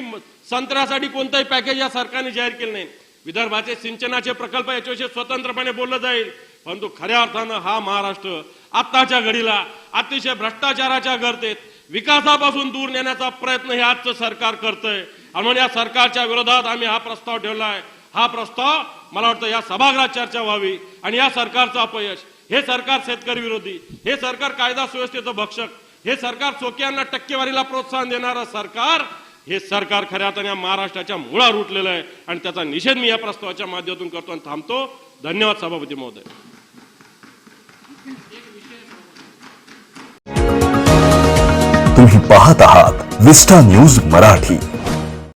संत्र्यासाठी कोणतंही पॅकेज या सरकारने जाहीर केलं नाही. विदर्भाचे सिंचनाचे प्रकल्प याच्याविषयी स्वतंत्रपणे बोललं जाईल. परंतु खऱ्या अर्थानं हा महाराष्ट्र आताच्या घडीला अतिशय भ्रष्टाचाराच्या गर्तेत विकासापासून दूर नेण्याचा प्रयत्न हे आजचं सरकार करतंय. आणि म्हणून या सरकारच्या विरोधात आम्ही हा प्रस्ताव ठेवलाय. हा प्रस्ताव मला वाटतं या सभागृहात चर्चा व्हावी. आणि या सरकारचं अपयश, हे सरकार शेतकरी विरोधी, हे सरकार कायदा सुव्यवस्थेचं भक्षक, हे सरकार चोक्यांना टक्केवारीला प्रोत्साहन देणारं सरकार, हे सरकार खऱ्या अर्थाने या महाराष्ट्राच्या मुळावर उठलेलं आहे. आणि त्याचा निषेध मी या प्रस्तावाच्या माध्यमातून करतो आणि थांबतो. धन्यवाद सभापती महोदय. तुम्ही पाहत आहात विस्टा न्यूज मराठी.